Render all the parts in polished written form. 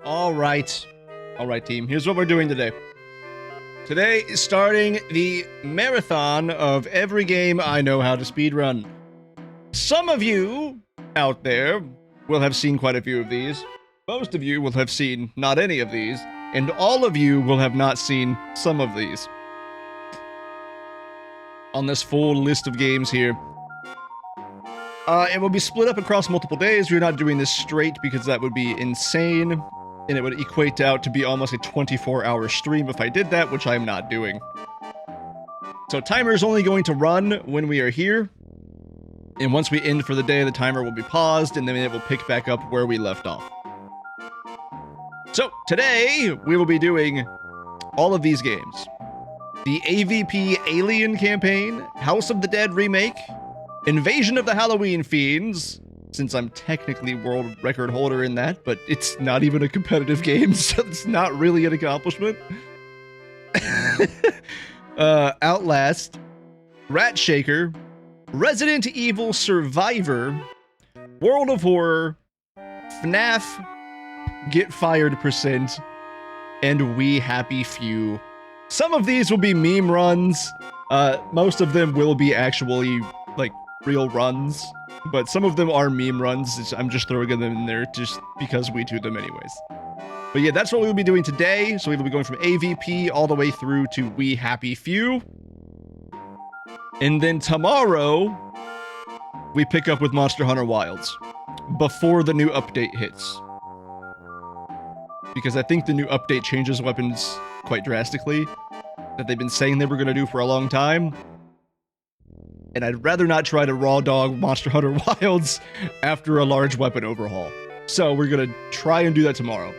All right. All right, team. Here's what we're doing today. Today is starting the marathon of every game I know how to speedrun. Some of you out there will have seen quite a few of these. Most of you will have seen not any of these. And all of you will have not seen some of these. On this full list of games here. It will be split up across multiple days. We're not doing this straight because that would be insane. And it would equate out to be almost a 24-hour stream if I did that, which I'm not doing. So timer is only going to run when we are here. And once we end for the day, the timer will be paused, and then it will pick back up where we left off. So today, we will be doing all of these games. The AVP Alien campaign, House of the Dead remake, Invasion of the Halloween Fiends, since I'm technically world record holder in that, but it's not even a competitive game, so it's not really an accomplishment. Outlast, Ratshaker, Resident Evil Survivor, World of Horror, FNAF, Get Fired %, and We Happy Few. Some of these will be meme runs. Most of them will be actually, like, real runs. But some of them are meme runs. I'm just throwing them in there just because we do them anyways. But yeah, that's what we'll be doing today. So we will be going from AVP all the way through to We Happy Few. And then tomorrow, we pick up with Monster Hunter Wilds before the new update hits. Because I think the new update changes weapons quite drastically that they've been saying they were going to do for a long time. And I'd rather not try to raw dog Monster Hunter Wilds after a large weapon overhaul. So we're going to try and do that tomorrow.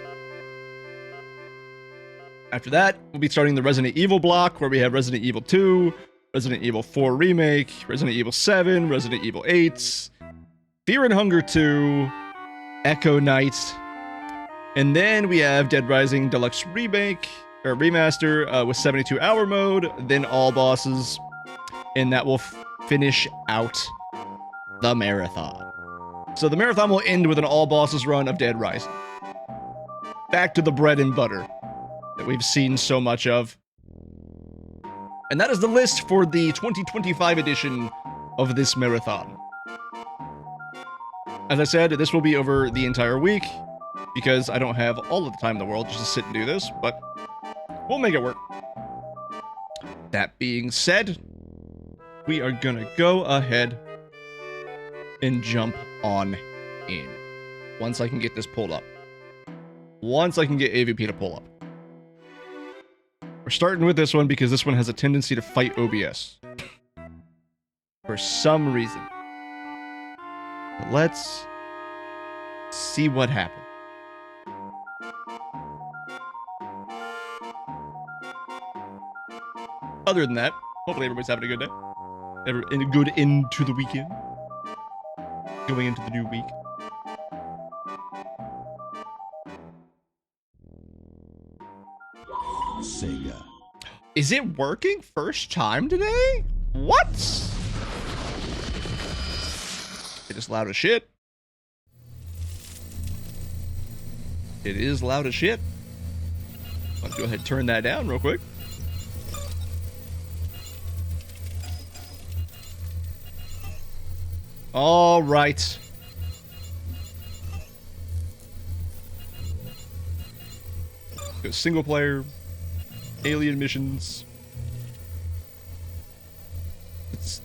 After that, we'll be starting the Resident Evil block, where we have Resident Evil 2, Resident Evil 4 Remake, Resident Evil 7, Resident Evil 8, Fear and Hunger 2, Echo Knight, and then we have Dead Rising Deluxe Remake, or Remaster, with 72-hour mode, then all bosses, and that will finish out the marathon. So the marathon will end with an all bosses run of Dead Rising. Back to the bread and butter that we've seen so much of. And that is the list for the 2025 edition of this marathon. As I said, this will be over the entire week because I don't have all of the time in the world just to sit and do this, but we'll make it work. That being said, we are gonna go ahead and jump on in. Once I can get this pulled up. Once I can get AVP to pull up. We're starting with this one because this one has a tendency to fight OBS. For some reason. But let's see what happens. Other than that, hopefully everybody's having a good day. And a good end to the weekend. Going into the new week. Sega. Is it working first time today? What? It is loud as shit. It is loud as shit. Let's go ahead and turn that down real quick. All right. Go single player, alien missions.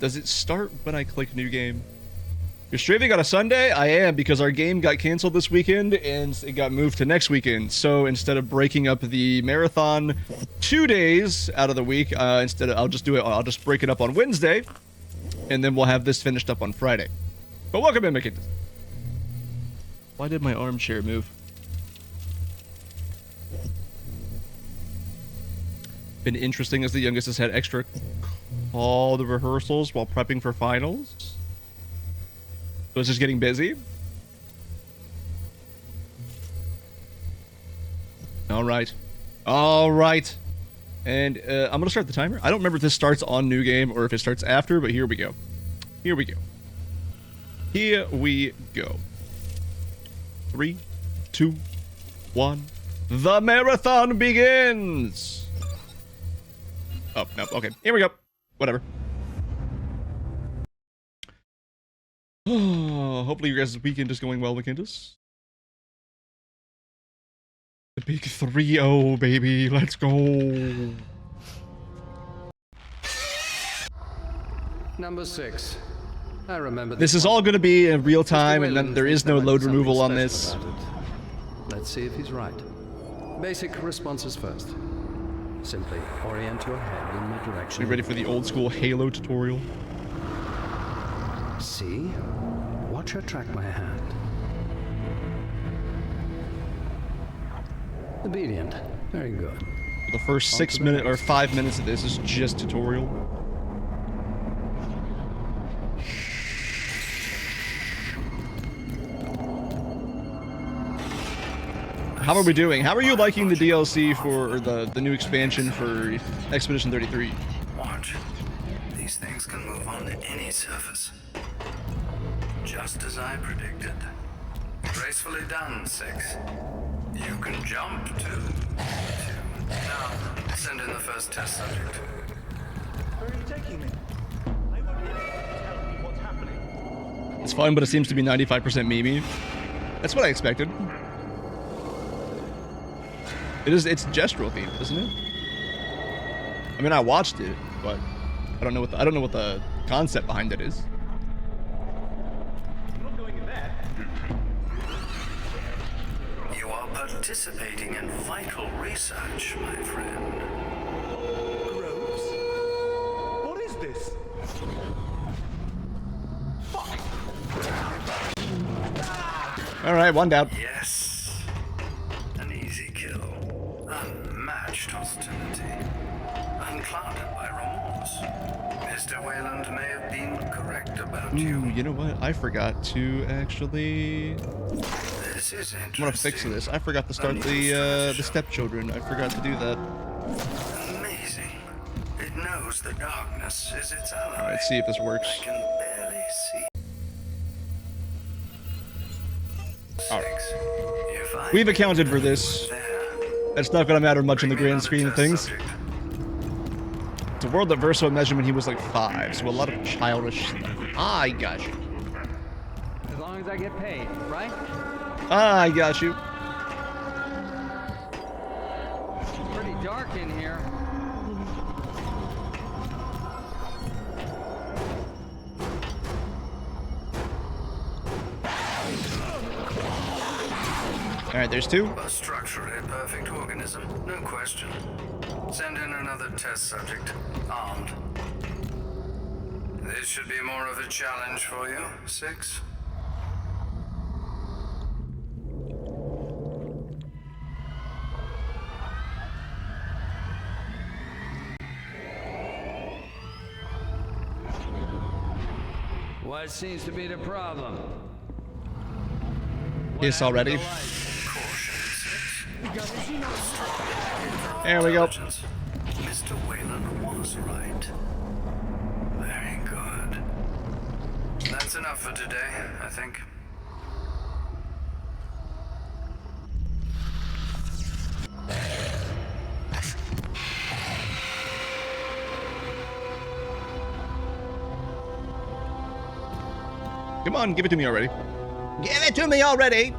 Does it start when I click new game? You're streaming on a Sunday? I am, because our game got canceled this weekend and it got moved to next weekend. So instead of breaking up the marathon 2 days out of the week, I'll just break it up on Wednesday. And then we'll have this finished up on Friday. But welcome in, Mickey. Why did my armchair move? Been interesting as the youngest has had extra call the rehearsals while prepping for finals. So it's just getting busy. All right. All right. And I'm going to start the timer. I don't remember if this starts on new game or if it starts after, but here we go. Here we go. Here we go. 3, 2, 1. The marathon begins! Oh, no, okay. Here we go. Whatever. Oh, hopefully your guys' weekend is going well, McKindis. The big 3-0, baby. Let's go. Number 6. I remember this is all going to be in real time, and then there is no load removal on this. Let's see if he's right. Basic responses first. Simply orient your head in the direction. Be ready for the old school Halo tutorial. See? Watch her track my hand. Obedient. Very good. The first 6 minutes or 5 minutes of this is just tutorial. How are we doing? How are you liking the DLC for, or the new expansion for Expedition 33? Watch. These things can move on to any surface. Just as I predicted. Gracefully done, 6. You can jump too. Now, send in the first test subject. Where are you taking me? I won't be able to tell me what's happening. It's fun, but it seems to be 95% memey. That's what I expected. It's gestural themed, isn't it? I mean, I watched it, but I don't know what the concept behind it is. I'm not going in there. You are participating in vital research, my friend. Groves? What is this? Fuck! All right, one down. Yes. An easy kill. Unmatched hostility. Unclouded by remorse. Mr. Wayland may have been correct about Ooh, you know what? I forgot to actually. This is interesting. I'm gonna fix this. I forgot to start the stepchildren. I forgot to do that. Amazing. It knows the darkness is its ally. All right, let's see if this works. I can barely see. All right. 6. If I We've accounted for this. there, It's not gonna matter much in the bring grand another scheme of test things. subject. It's a world that Verso imagined when he was like 5, so a lot of childish stuff. I got you. As long as I get paid, right? I got you. It's pretty dark in here. All right, there's 2. A structurally perfect organism, no question. Send in another test subject, armed. This should be more of a challenge for you, 6. What seems to be the problem? It's already. Caution, 6. There we go. Mr. Wayland was right. Very good. That's enough for today, I think. Come on, give it to me already. Give it to me already!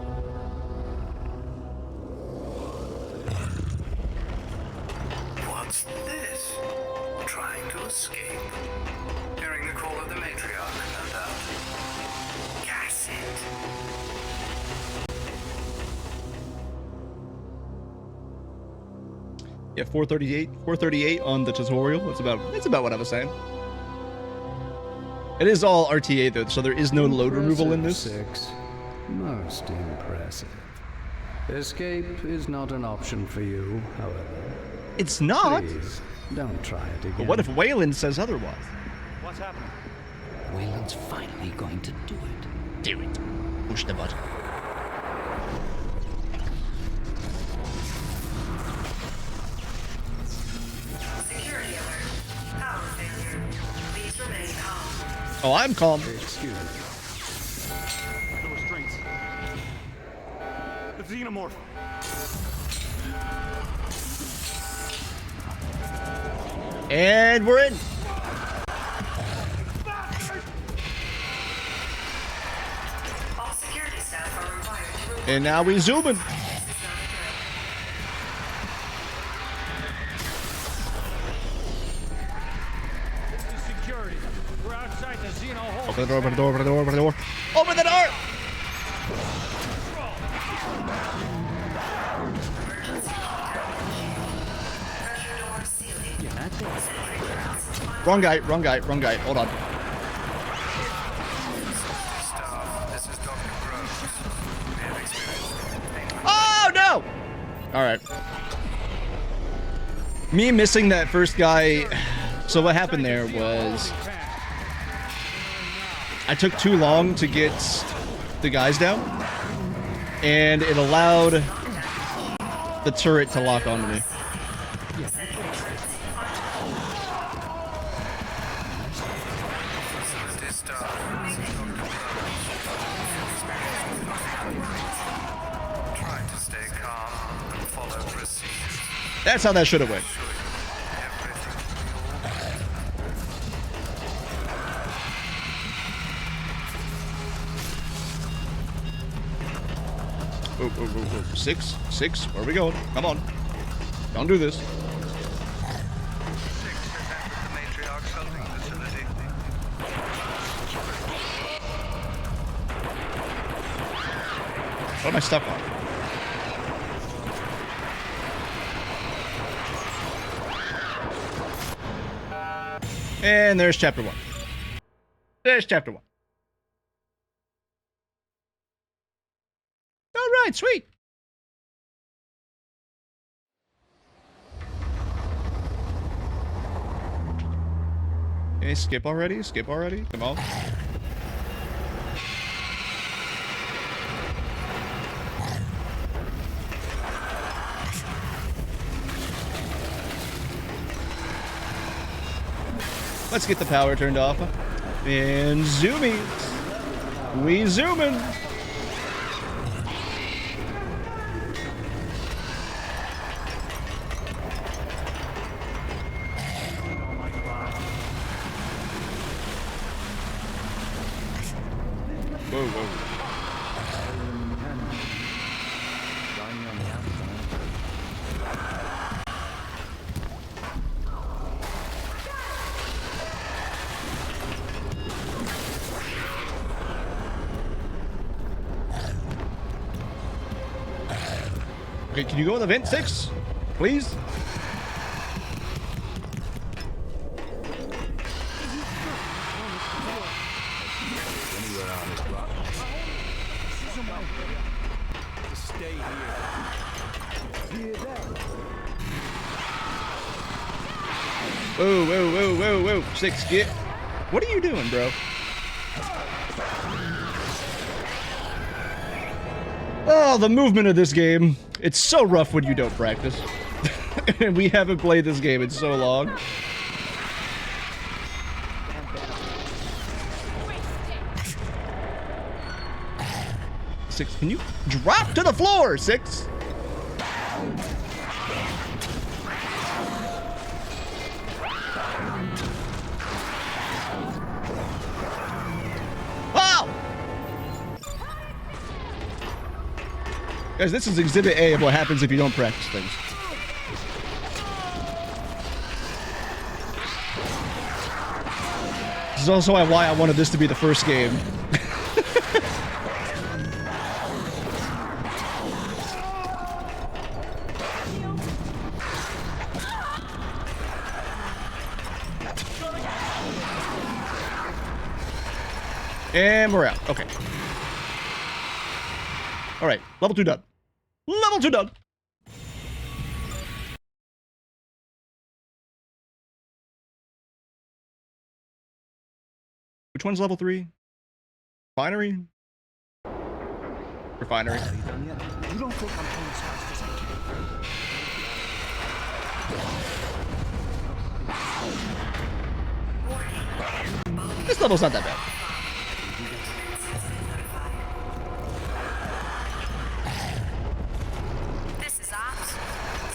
What's this? Trying to escape. Hearing the call of the matriarch, no doubt. Gas it. Yeah, 438 on the tutorial. That's about what I was saying. It is all RTA though, so there is no load removal in this. 6. Most impressive. Escape is not an option for you, however. It's not. Please, don't try it again. But what if Wayland says otherwise? What's happening? Wayland's finally going to do it. Do it. Push the button. Security alert. Power failure. Please remain calm. Oh, I'm calm. Excuse me. The restraints. The xenomorph. And we're in. All security staff are required to remove. And now we zooming. This is security. We're outside the Xeno hall. Open the door, open the door, open the door, open the door. Open the door! Pressure door sealing. Wrong guy, wrong guy, wrong guy. Hold on. This is Dr. Groves. We have experienced Oh, no! Alright. Me missing that first guy. So what happened there was I took too long to get the guys down, and it allowed the turret to lock onto me. facility staff. This is Dr. Groves. Try to stay calm and follow procedures. That's how that should have went. Oh, oh, oh, oh. Six, where are we going? Come on. Don't do this. What am I stuck on? And there's chapter 1. There's chapter 1. All right, sweet. Okay, skip already? Skip already? Come on. Let's get the power turned off. And zoomies. We zooming. Whoa, whoa. Okay, can you go in the vent 6? Please? Stay here. Whoa, whoa, whoa, whoa, whoa. 6, get. What are you doing, bro? Oh, the movement of this game. It's so rough when you don't practice. And we haven't played this game in so long. Six, can you drop to the floor, 6? Wow! Guys, this is exhibit A of what happens if you don't practice things. This is also why I wanted this to be the first game. And we're out. Okay. All right. Level 2 done. Level 2 done. Which one's level 3? Refinery? Refinery. You don't think I'm going as fast as I can? This level's not that bad. This is Ops.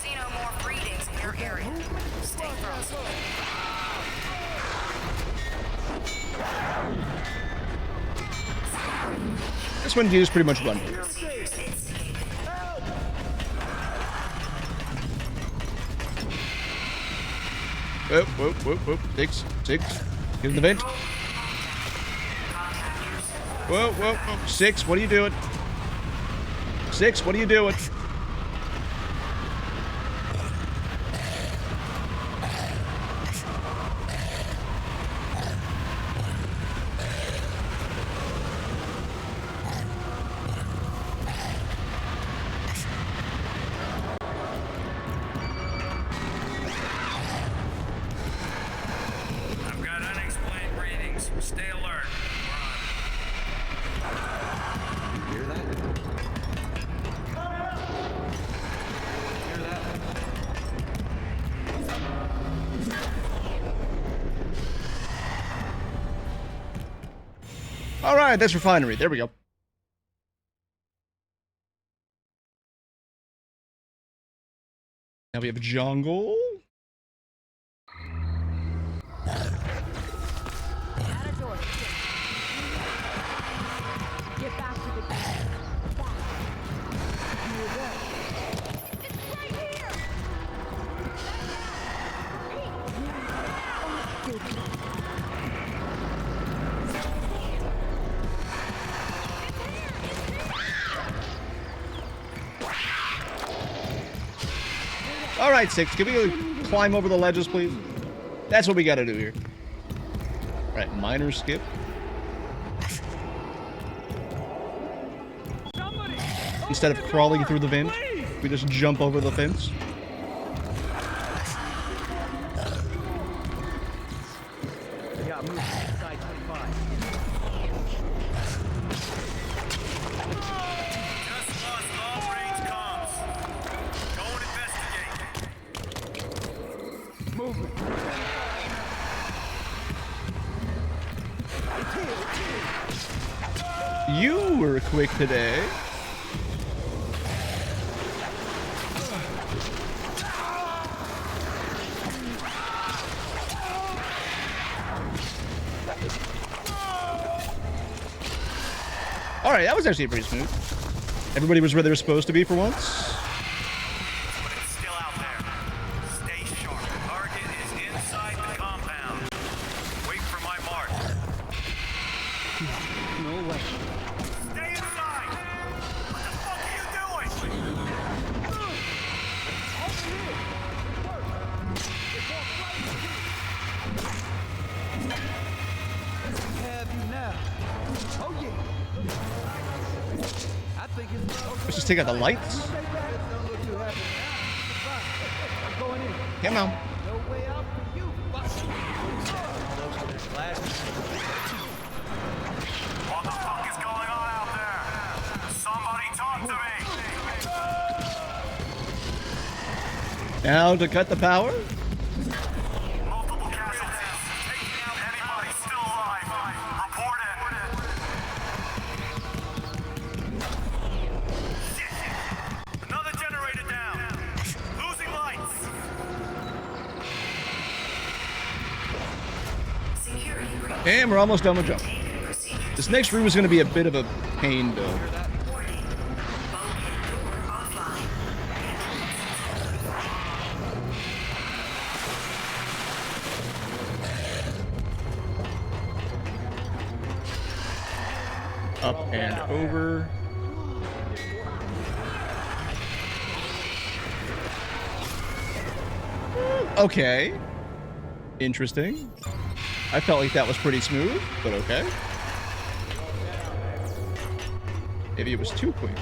Xenomorph readings in your area. Stay frozen. one you just pretty much run. Whoop, whoop, whoop, whoop. Six. Get in the vent. Whoa, whoa, whoa. 6, what are you doing? 6, what are you doing? I've got unexplained readings. Stay alert. Hear that? Hear that? All right, that's refinery. There we go. Now we have jungle. Get back to the game. All right, 6. Can we climb over the ledges, please? That's what we got to do here. All right, minor skip. Instead of crawling through the vent, we just jump over the fence. Yeah, move inside 25. Just lost long-range comms. Go and investigate. Movement. You were quick today. All right, that was actually pretty smooth. Everybody was where they were supposed to be for once. But it's still out there. Stay sharp. Target is inside the compound. Wait for my mark. No way. Stay inside! What the fuck are you doing? Have you now? Oh yeah. I think it's Let's just take out the lights. don't look too happy. I'm going in. Come on. No way out for you. What the fuck is going on out there? Somebody talk to me! Now to cut the power. Multiple casualties. Taking out anybody still alive. Report in. Shit. Another generator down. Losing lights. Security breach. And we're almost done with jump. Procedures. This next room is going to be a bit of a pain, though. Warning. Bulkhead door offline. Up and over. Okay. Interesting. I felt like that was pretty smooth, but okay. Maybe it was too quick.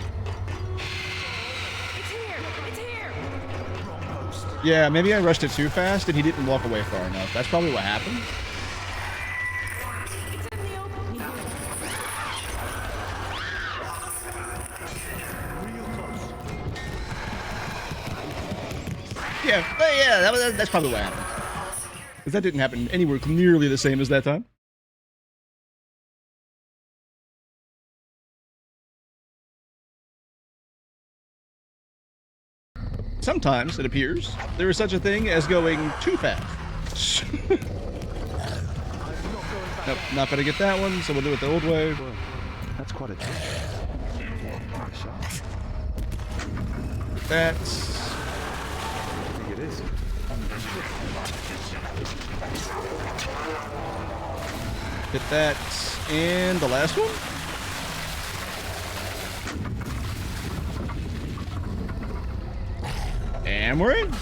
It's here! It's here! Yeah, maybe I rushed it too fast and he didn't walk away far enough. That's probably what happened. It's in the open. Yeah, that's probably what happened. Because that didn't happen anywhere nearly the same as that time. Sometimes, it appears, there is such a thing as going too fast. Nope, not gonna get that one, so we'll do it the old way. Whoa, that's quite a jump. that. I think it is. Hit that. And the last one? And we're in.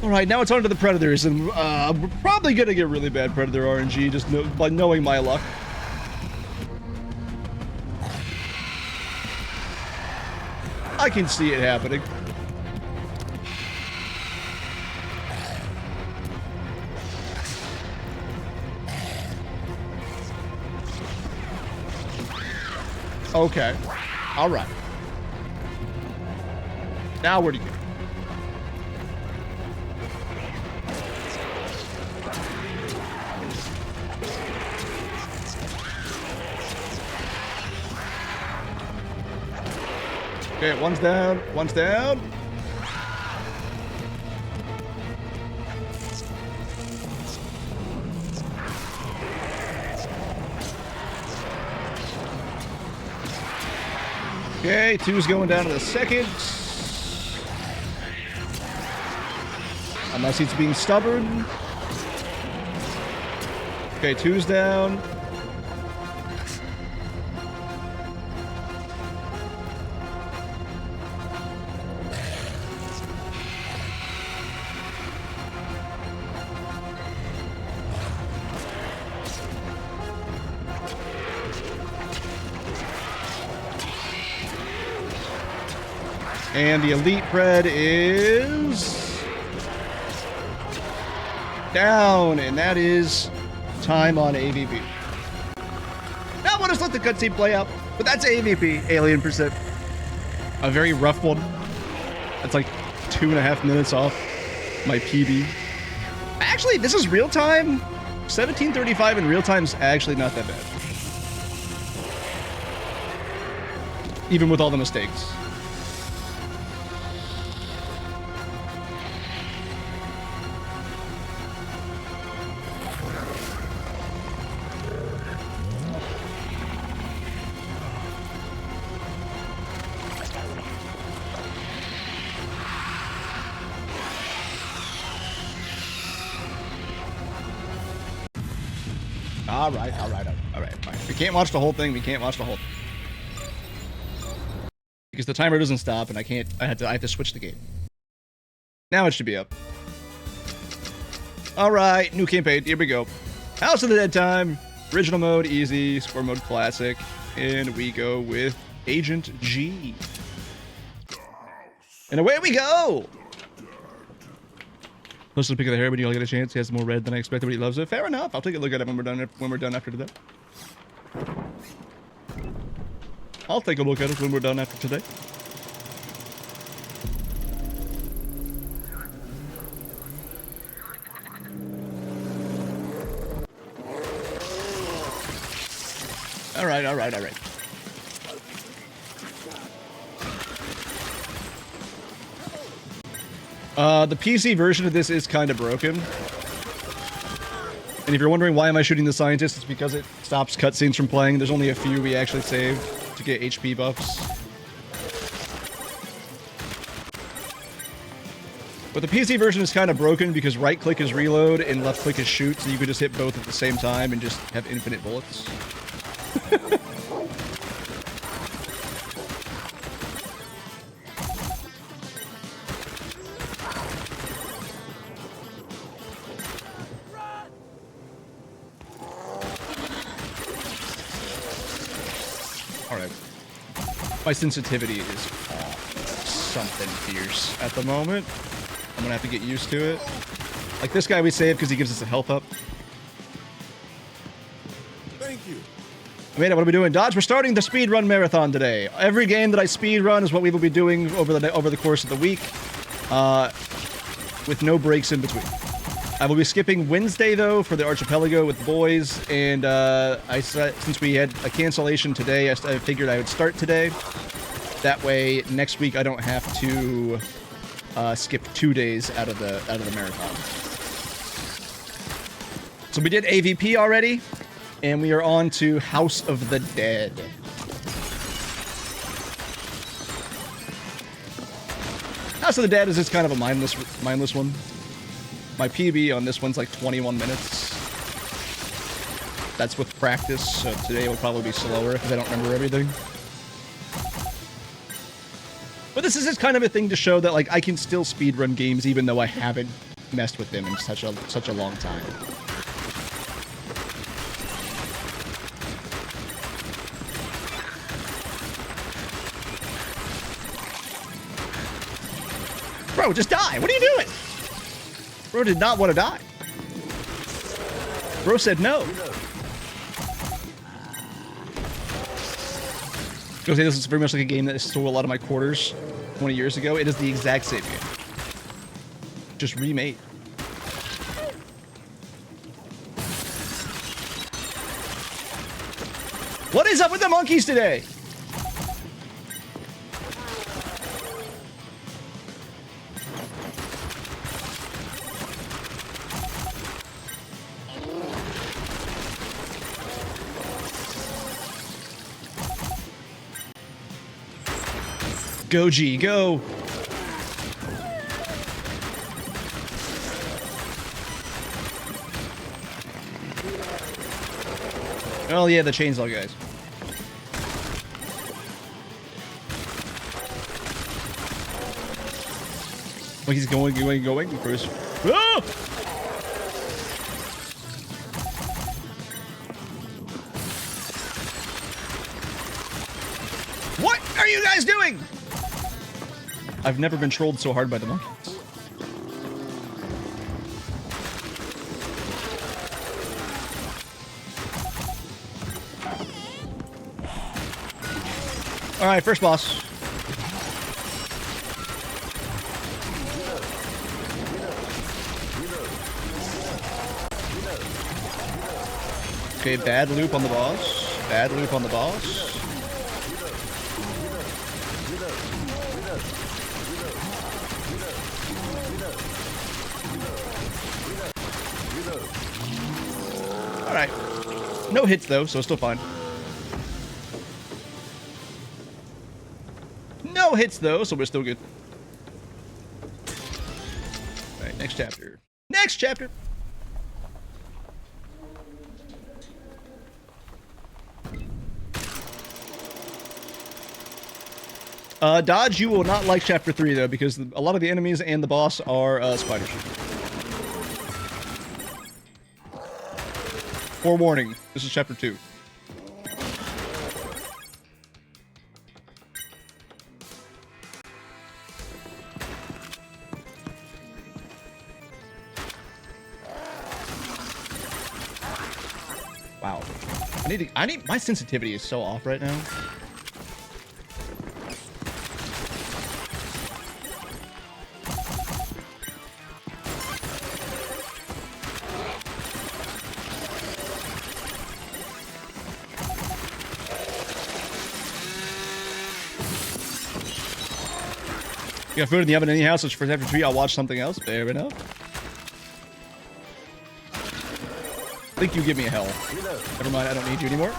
Alright, now it's on to the Predators, and we're probably gonna get really bad Predator RNG just by knowing my luck. I can see it happening. Okay. Alright. Now where do you go? Okay, one's down. One's down. Okay, two's going down to the second. Unless he's being stubborn. Okay, two's down. And the elite bread is down, and that is time on AVP. Now we'll just let the cutscene play out, but that's AVP, Alien Pursuit. A very rough one. That's like 2.5 minutes off my PB. Actually, this is real time. 17:35 in real time is actually not that bad. Even with all the mistakes. All right. We can't watch the whole thing. Because the timer doesn't stop, and I have to switch the game. Now it should be up. All right, new campaign. Here we go. House of the Dead time. Original mode, easy. Score mode, classic. And we go with Agent G. And away we go. Close to the pick of the hair when you all get a chance. He has more red than I expected, but he loves it. Fair enough. I'll take a look at it when we're done after today. I'll take a look at it when we're done after today. All right. The PC version of this is kind of broken. And if you're wondering why am I shooting the scientist, it's because it stops cutscenes from playing. There's only a few we actually saved to get HP buffs. But the PC version is kind of broken because right click is reload and left click is shoot, so you could just hit both at the same time and just have infinite bullets. Alright. My sensitivity is something fierce at the moment. I'm gonna have to get used to it. Like this guy we saved because he gives us a health up. Thank you. Amanda, what are we doing? Dodge, we're starting the Speedrun Marathon today. Every game that I speedrun is what we will be doing over the course of the week. With no breaks in between. I will be skipping Wednesday, though, for the Archipelago with the boys, and since we had a cancellation today, I figured I would start today. That way, next week I don't have to skip 2 days out of the marathon. So we did AVP already, and we are on to House of the Dead. House of the Dead is just kind of a mindless one. My PB on this one's like 21 minutes. That's with practice, so today will probably be slower because I don't remember everything. But this is just kind of a thing to show that like I can still speedrun games even though I haven't messed with them in such a long time. Bro, just die. What are you doing? Bro did not want to die. Bro said no. I was gonna say this is very much like a game that stole a lot of my quarters 20 years ago. It is the exact same game. Just remade. What is up with the monkeys today? Go G, go! Oh yeah, the chainsaw guys. Like he's going. First. Ah! What are you guys doing? I've never been trolled so hard by the monkeys. Alright, first boss. Okay, bad loop on the boss. Bad loop on the boss. Alright. No hits though, so still fine. No hits though, so we're still good. Alright, next chapter. Next chapter! Dodge, you will not like chapter 3 though, because a lot of the enemies and the boss are spiders. Forewarning, this is chapter 2. Wow. My sensitivity is so off right now. You got food in the oven anyhow, so for chapter 3 I'll watch something else. Fair enough. I think you give me a hell. Never mind, I don't need you anymore.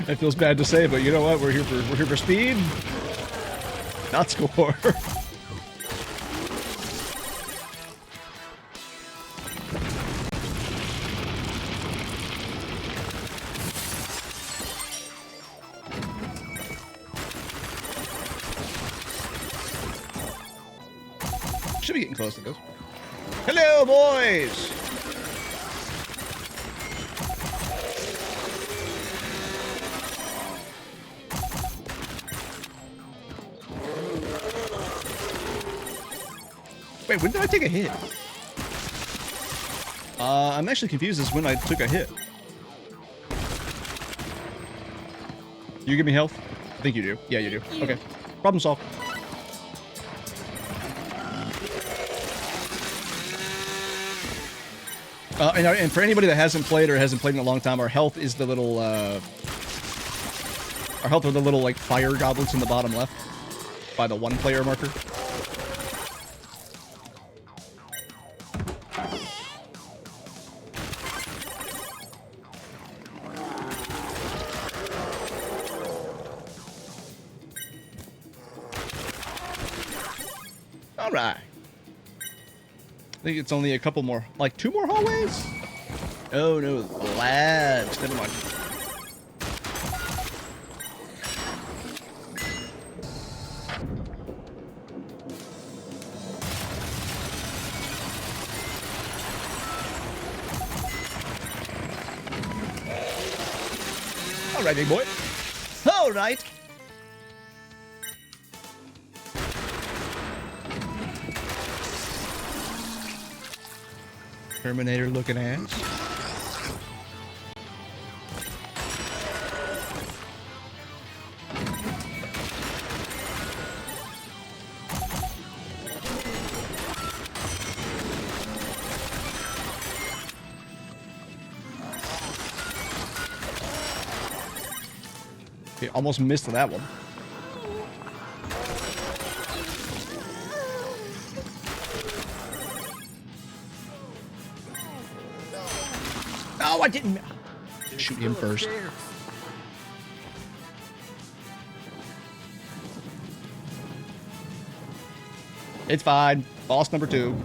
That feels bad to say, but you know what? We're here for speed. Not score. Should be getting close to this. Hello, boys! Wait, when did I take a hit? I'm actually confused as when I took a hit. You give me health? I think you do. Yeah, you do. Okay. Problem solved. And for anybody that hasn't played or hasn't played in a long time, our health is the little, our health are the little, like, fire goblets in the bottom left by the one-player marker. right. I think it's only a couple more, like 2 more hallways? Oh no, labs. Never mind. All right, big boy. All right. Terminator looking ass. Okay, almost missed that one. Oh, I didn't shoot him first. It's fine. Boss number 2.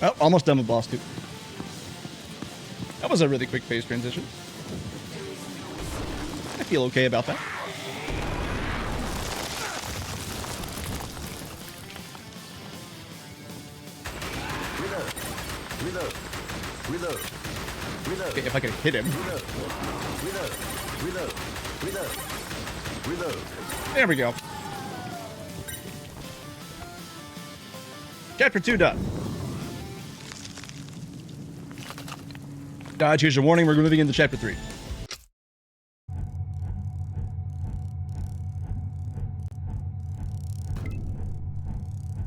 Oh, almost done with boss 2. That was a really quick phase transition. I feel okay about that. Okay, if I can hit him. There we go. Chapter 2 done. Dodge, here's your warning. We're moving into Chapter 3.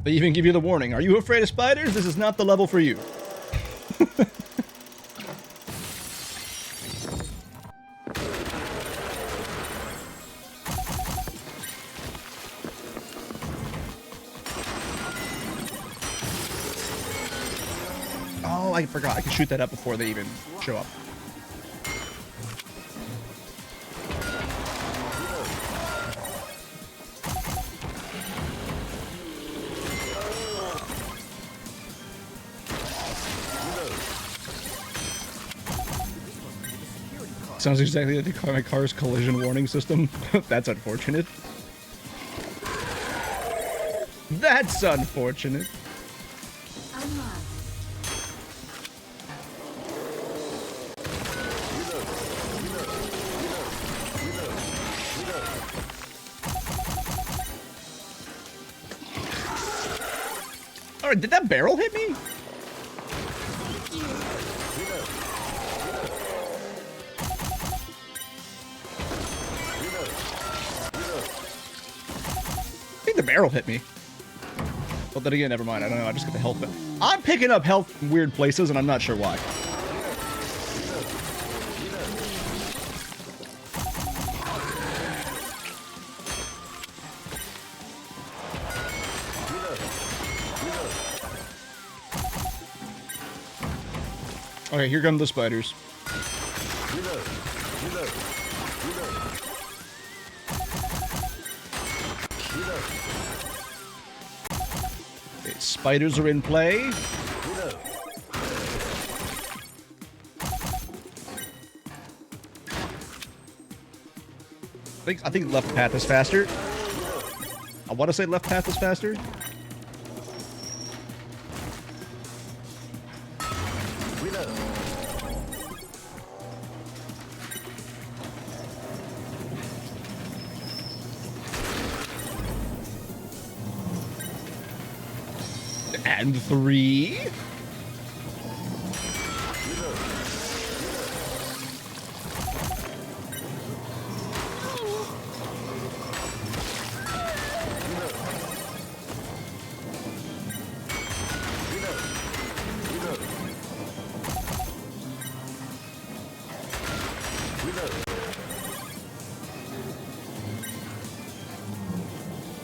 They even give you the warning. Are you afraid of spiders? This is not the level for you. Oh, I forgot. I can shoot that up before they even show up. Sounds exactly like my car's collision warning system. That's unfortunate. That's unfortunate. Alright, did that barrel hit me? I think the barrel hit me. But then again, never mind. I don't know. I just got the health. I'm picking up health in weird places, and I'm not sure why. Okay, here come the spiders. Okay, spiders are in play. I think left path is faster. I want to say left path is faster. And 3.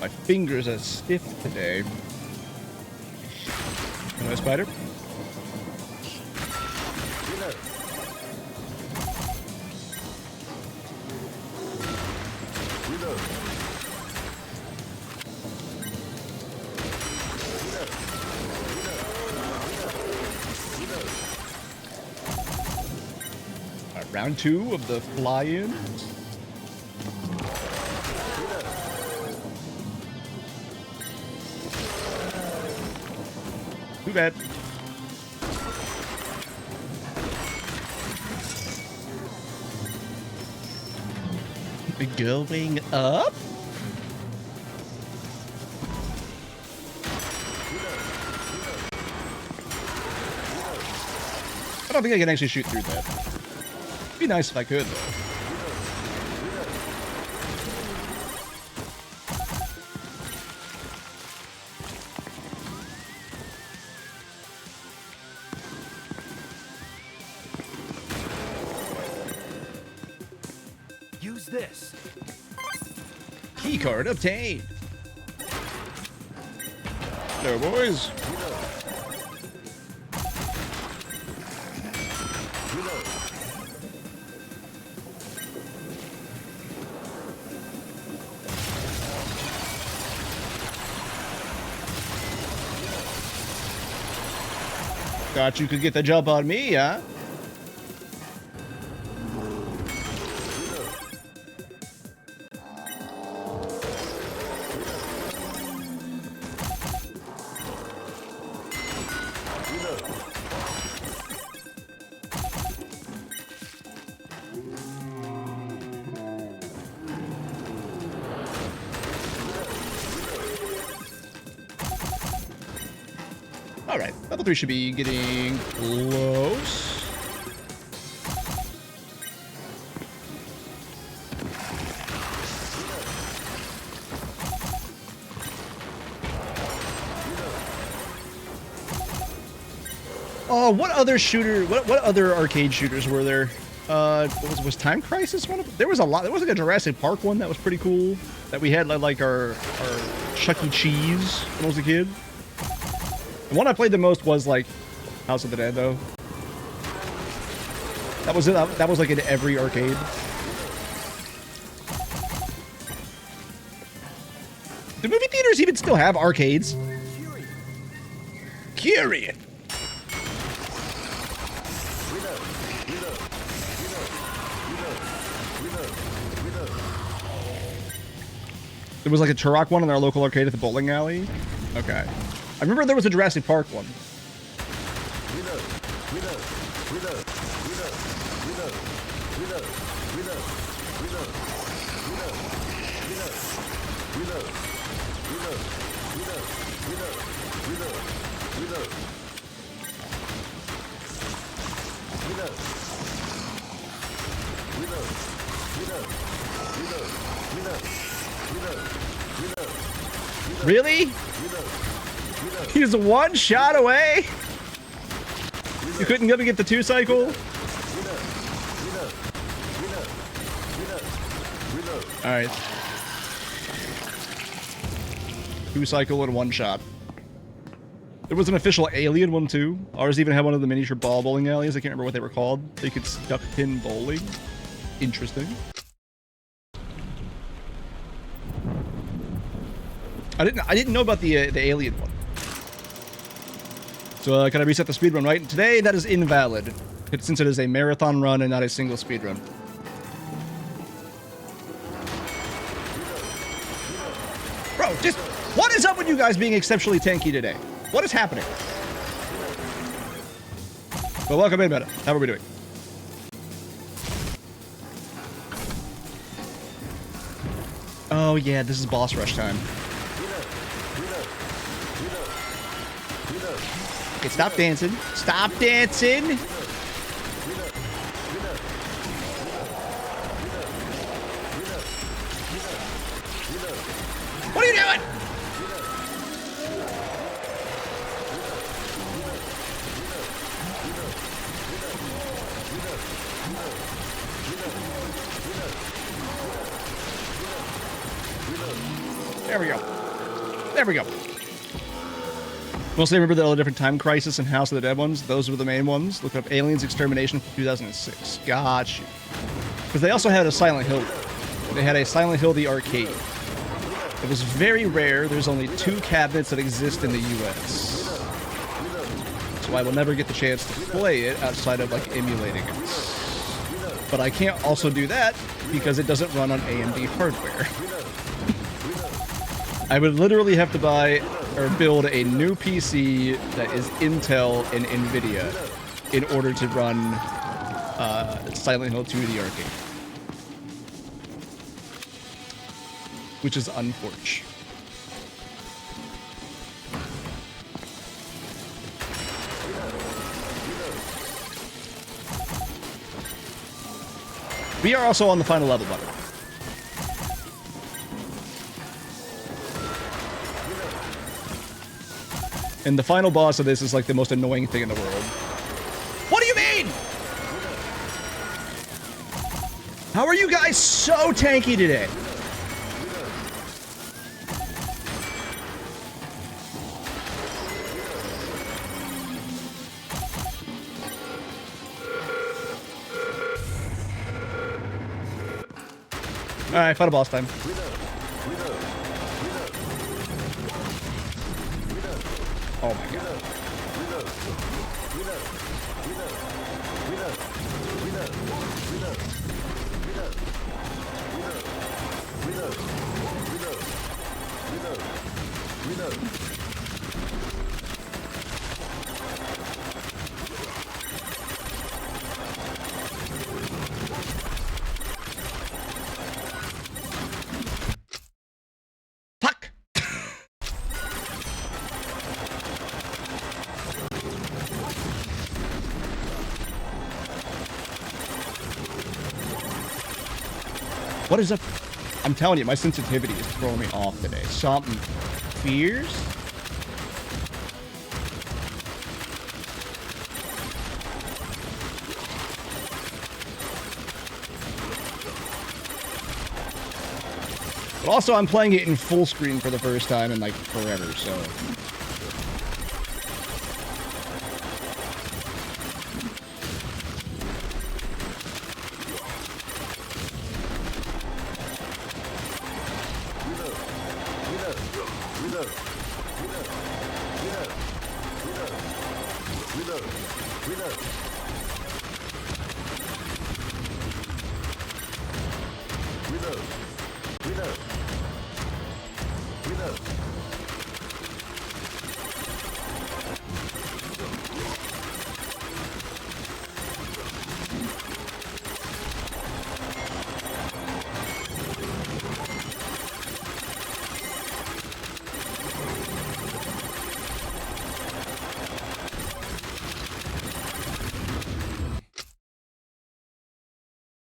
My fingers are stiff today. Hello, spider. Round 2 of the fly-ins. Too bad. Going up? I don't think I can actually shoot through that. It'd be nice if I could, though. Use this. Keycard obtained. There, boys. Thought you could get the jump on me, huh? Alright, level 3 should be getting close. Oh, what other shooter, what other arcade shooters were there? What was Time Crisis one of them? There was a lot. There was like a Jurassic Park one that was pretty cool. That we had like our Chuck E. Cheese when I was a kid. The one I played the most was like House of the Dead, though. That was it. That was like in every arcade. Do movie theaters even still have arcades? Curious. There was like a Turok one in our local arcade at the bowling alley. Okay. I remember there was a Jurassic Park one. Really? He's one shot away? You couldn't go to get the 2 cycle? Alright. 2 cycle and 1 shot. There was an official alien one too. Ours even had one of the miniature ball bowling alleys. I can't remember what they were called. So you could duck pin bowling. Interesting. I didn't know about the alien one. So can I reset the speedrun, right? And today that is invalid, since it is a marathon run and not a single speedrun. Bro, just what is up with you guys being exceptionally tanky today? What is happening? Well, welcome in, Meta. How are we doing? Oh yeah, this is boss rush time. Okay, stop dancing. Stop dancing! What are you doing? There we go. There we go. Mostly remember the other different Time Crisis and House of the Dead ones. Those were the main ones. Look up Aliens Extermination from 2006. Got you. Because they also had a Silent Hill. They had a Silent Hill the arcade. It was very rare. There's only 2 cabinets that exist in the US. So I will never get the chance to play it outside of like emulating it. But I can't also do that because it doesn't run on AMD hardware. I would literally have to buy or build a new PC that is Intel and NVIDIA in order to run Silent Hill 2 the arcade. Which is unfortunate. We are also on the final level, by the way. And the final boss of this is like the most annoying thing in the world. What do you mean? How are you guys so tanky today? Alright, final boss time. Oh my god. Fuck! What is up? I'm telling you, my sensitivity is throwing me off today. Something fierce? But also, I'm playing it in full screen for the first time in like forever, so.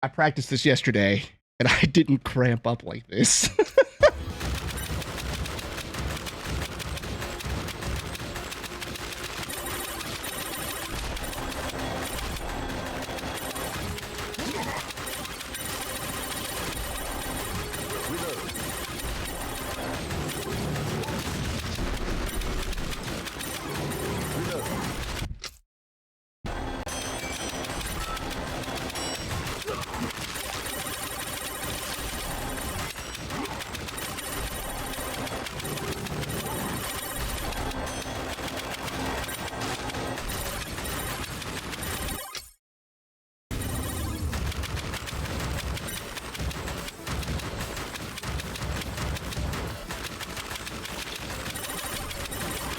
I practiced this yesterday, and I didn't cramp up like this.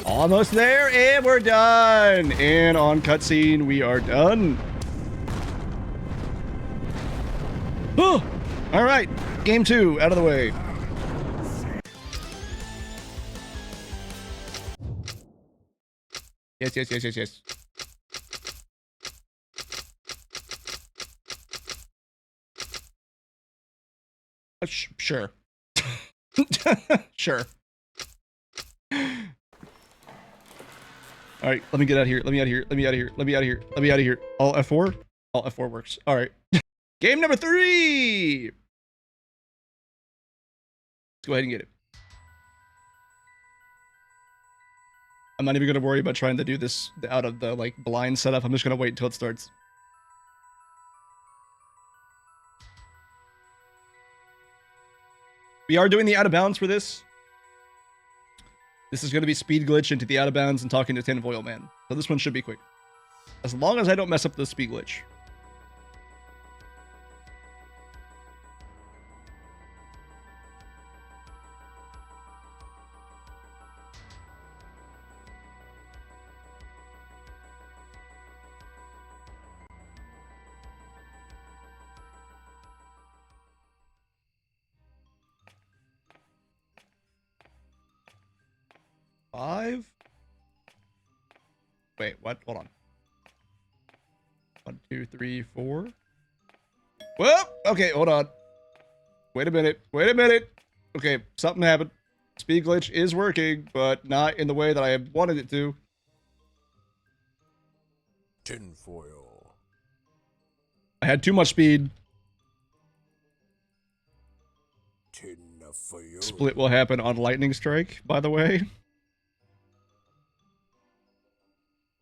Almost there, and we're done. And on cutscene, we are done. Oh, all right, game 2 out of the way. Yes, yes, yes, yes, yes. Sure. Sure. All right, let me get out of here. Let me out of here. Let me out of here. Let me out of here. Let me out of here. All F4? All F4 works. All right. Game number 3. Let's go ahead and get it. I'm not even gonna worry about trying to do this out of the like blind setup. I'm just gonna wait until it starts. We are doing the out of bounds for this. This is gonna be speed glitch into the out of bounds and talking to Tinfoil Man. So this one should be quick. As long as I don't mess up the speed glitch. Five? Wait, what? Hold on. 1, 2, 3, 4. Well, okay, hold on. Wait a minute. Wait a minute. Okay, something happened. Speed glitch is working, but not in the way that I wanted it to. Tinfoil. I had too much speed. Tinfoil. Split will happen on Lightning Strike, by the way.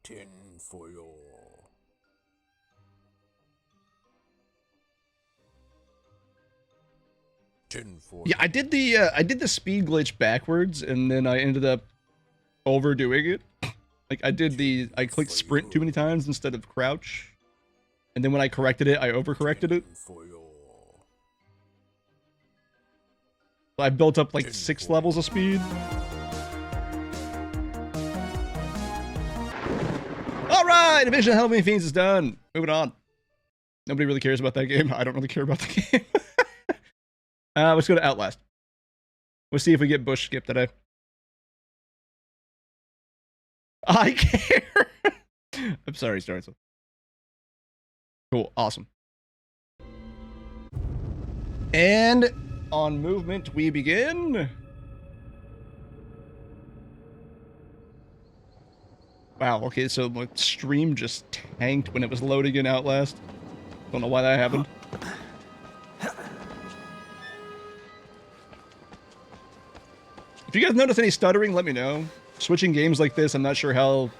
Tinfoil. Tinfoil. Yeah, I did the speed glitch backwards, and then I ended up overdoing it. Like I clicked sprint too many times instead of crouch, and then when I corrected it, I overcorrected it. So I built up like 6 levels of speed. All right, Division of Halloween Fiends is done. Moving on. Nobody really cares about that game. I don't really care about the game. Let's go to Outlast. Let's see if we get bush skip today. I care. I'm sorry, Starzo. Cool, awesome. And on movement, we begin. Wow, okay, so my stream just tanked when it was loading in Outlast. Don't know why that happened. If you guys notice any stuttering, let me know. Switching games like this, I'm not sure how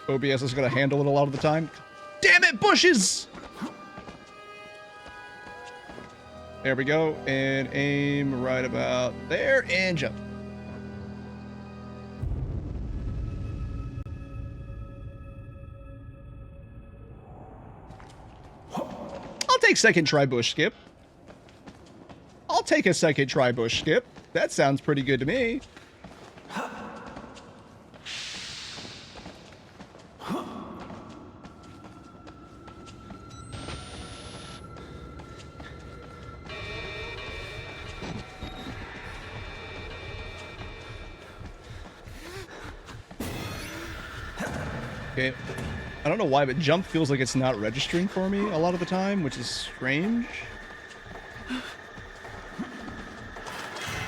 OBS is going to handle it a lot of the time. Damn it, bushes! There we go, and aim right about there, and jump. I'll take second try bush skip. I'll take a second try bush skip. That sounds pretty good to me. Okay, I don't know why, but jump feels like it's not registering for me a lot of the time, which is strange.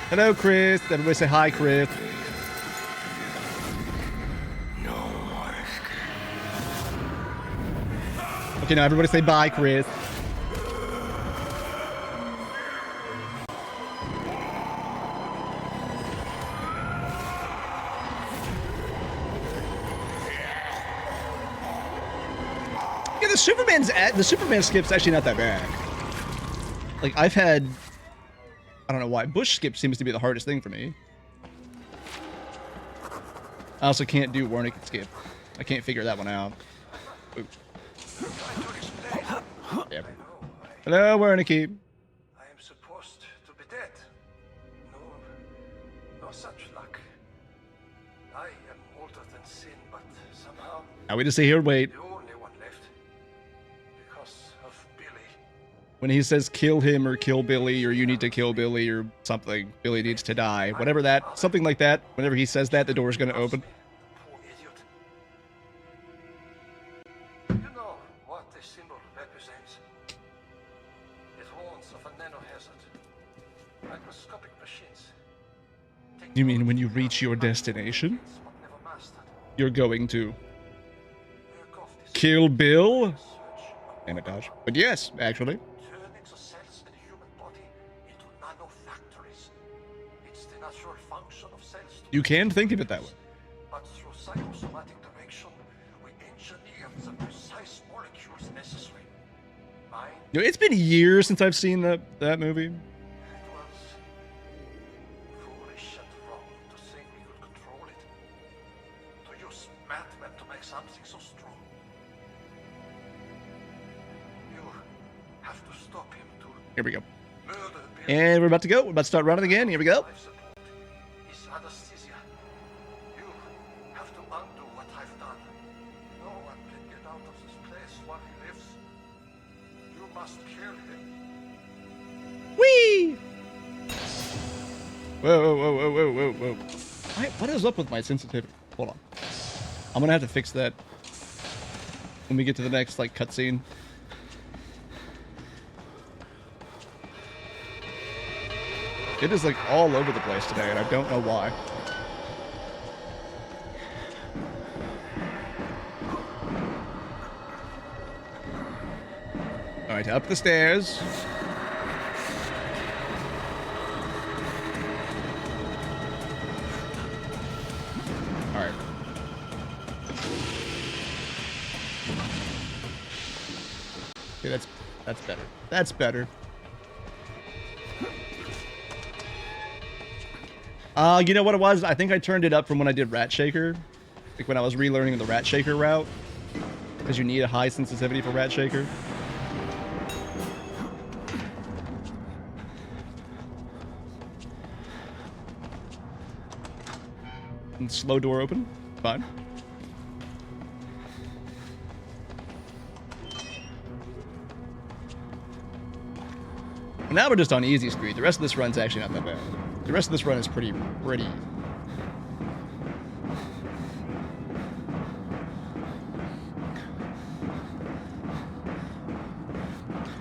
Hello, Chris. Everybody say hi, Chris. Okay, now everybody say bye, Chris. Yeah, the Superman skip's actually not that bad. Like, I've had... I don't know why. Bush skip seems to be the hardest thing for me. I also can't do Warnick skip. I can't figure that one out. Ooh. Yeah. Hello, Warnicky. I am supposed to be dead. No such luck. I am older than sin, but somehow Now we just sit here and wait. the only one left. Because of Billy. When he says kill him or kill Billy or you need to kill Billy or something, Billy needs to die. Whatever that, something like that. Whenever he says that, the door's gonna open. Poor idiot. You know what this symbol represents? It warns of a nanohazard. Microscopic machines. You mean when you reach your destination, But never mastered. you're going to Work off this kill Bill? search Damn it, Dodge. But yes, actually. turning the cells in the human body into nanofactories. It's the natural function of cells to You can think of it that way. but through psychosocial Yo, it's been years since I've seen that movie. It was foolish and wrong to think we could control it. To use madmen to make something so strong. You have to stop him to Here we go. murder And we're about to go. We're about to start running again. Here we go. life support. His anesthesia. You have to undo what I've done. No one can get out of this place while he lives. You must kill him. Whee! Whoa. What is up with my sensitivity? Hold on. I'm gonna have to fix that when we get to the next, like, cutscene. It is, like, all over the place today, and I don't know why. Alright, up the stairs. Alright. Okay, that's better. That's better. You know what it was? I think I turned it up from when I did Ratshaker. Like when I was relearning the Ratshaker route. Because you need a high sensitivity for Ratshaker. And slow door open. Fine. Now we're just on easy speed. The rest of this run's actually not that bad. The rest of this run is pretty.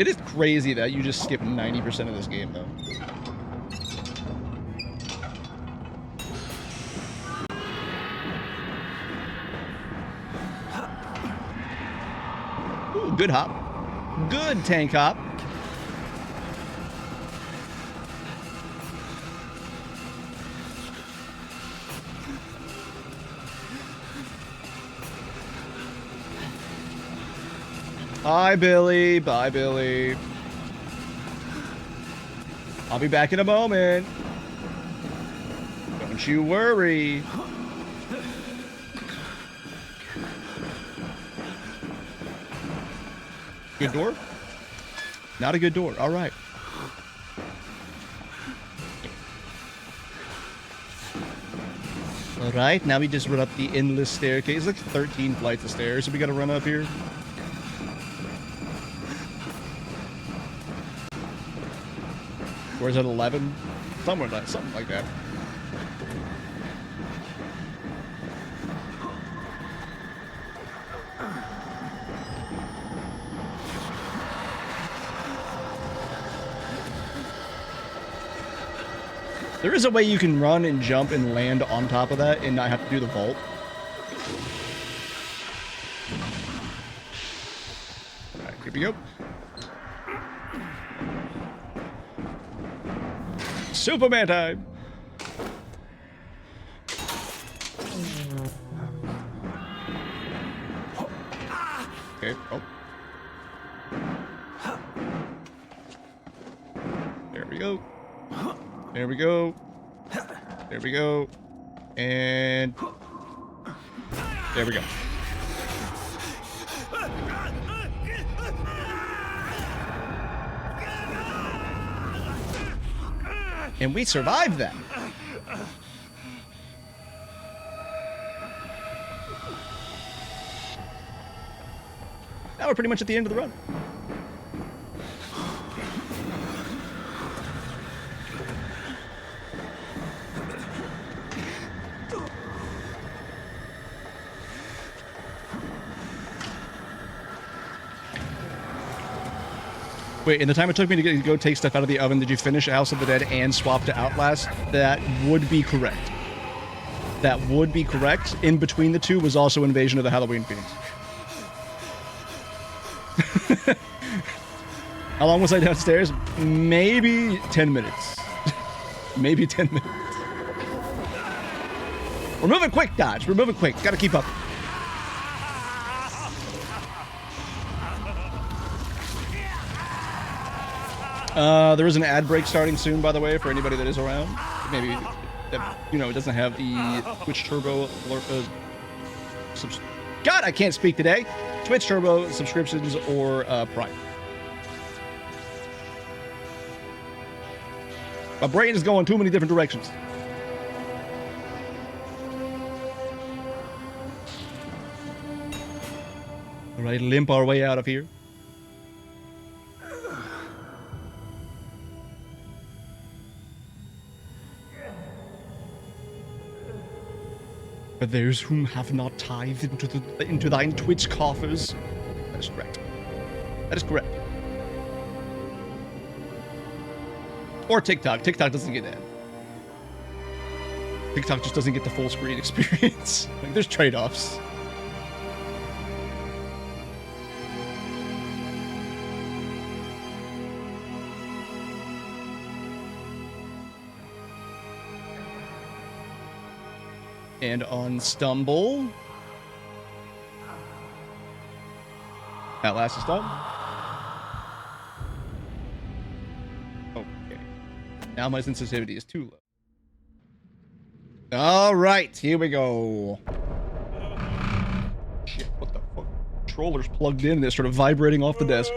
It is crazy that you just skip 90% of this game, though. Ooh, good hop. Good tank hop. Bye, Billy. Bye, Billy. I'll be back in a moment. Don't you worry. Good door? Not a good door. All right. All right. Now we just run up the endless staircase. Like 13 flights of stairs. So we got to run up here. Or is it 11? Somewhere like something like that. There is a way you can run and jump and land on top of that and not have to do the vault. Alright, here we go. Superman time! Okay, oh. There we go. There we go. There we go. And... there we go. And we survived that. Now we're pretty much at the end of the run. Wait, in the time it took me to go take stuff out of the oven, did you finish House of the Dead and swap to Outlast? That would be correct. That would be correct. In between the two was also Invasion of the Halloween Fiends. How long was I downstairs? Maybe 10 minutes. Maybe 10 minutes. We're moving quick, Dodge. We're moving quick. Gotta keep up. There is an ad break starting soon, by the way, for anybody that is around. Maybe that, you know, it doesn't have the Twitch Turbo alert. God, I can't speak today. Twitch Turbo subscriptions or Prime. My brain is going too many different directions. All right, limp our way out of here. But those whom have not tithed into thine Twitch coffers. That is correct. That is correct. Or TikTok. TikTok doesn't get that. TikTok just doesn't get the full screen experience. Like, there's trade-offs. And on Stumble. Outlast is done. Okay. Now my sensitivity is too low. Alright, here we go. Shit, what the fuck? Controller's plugged in and it's sort of vibrating off the desk.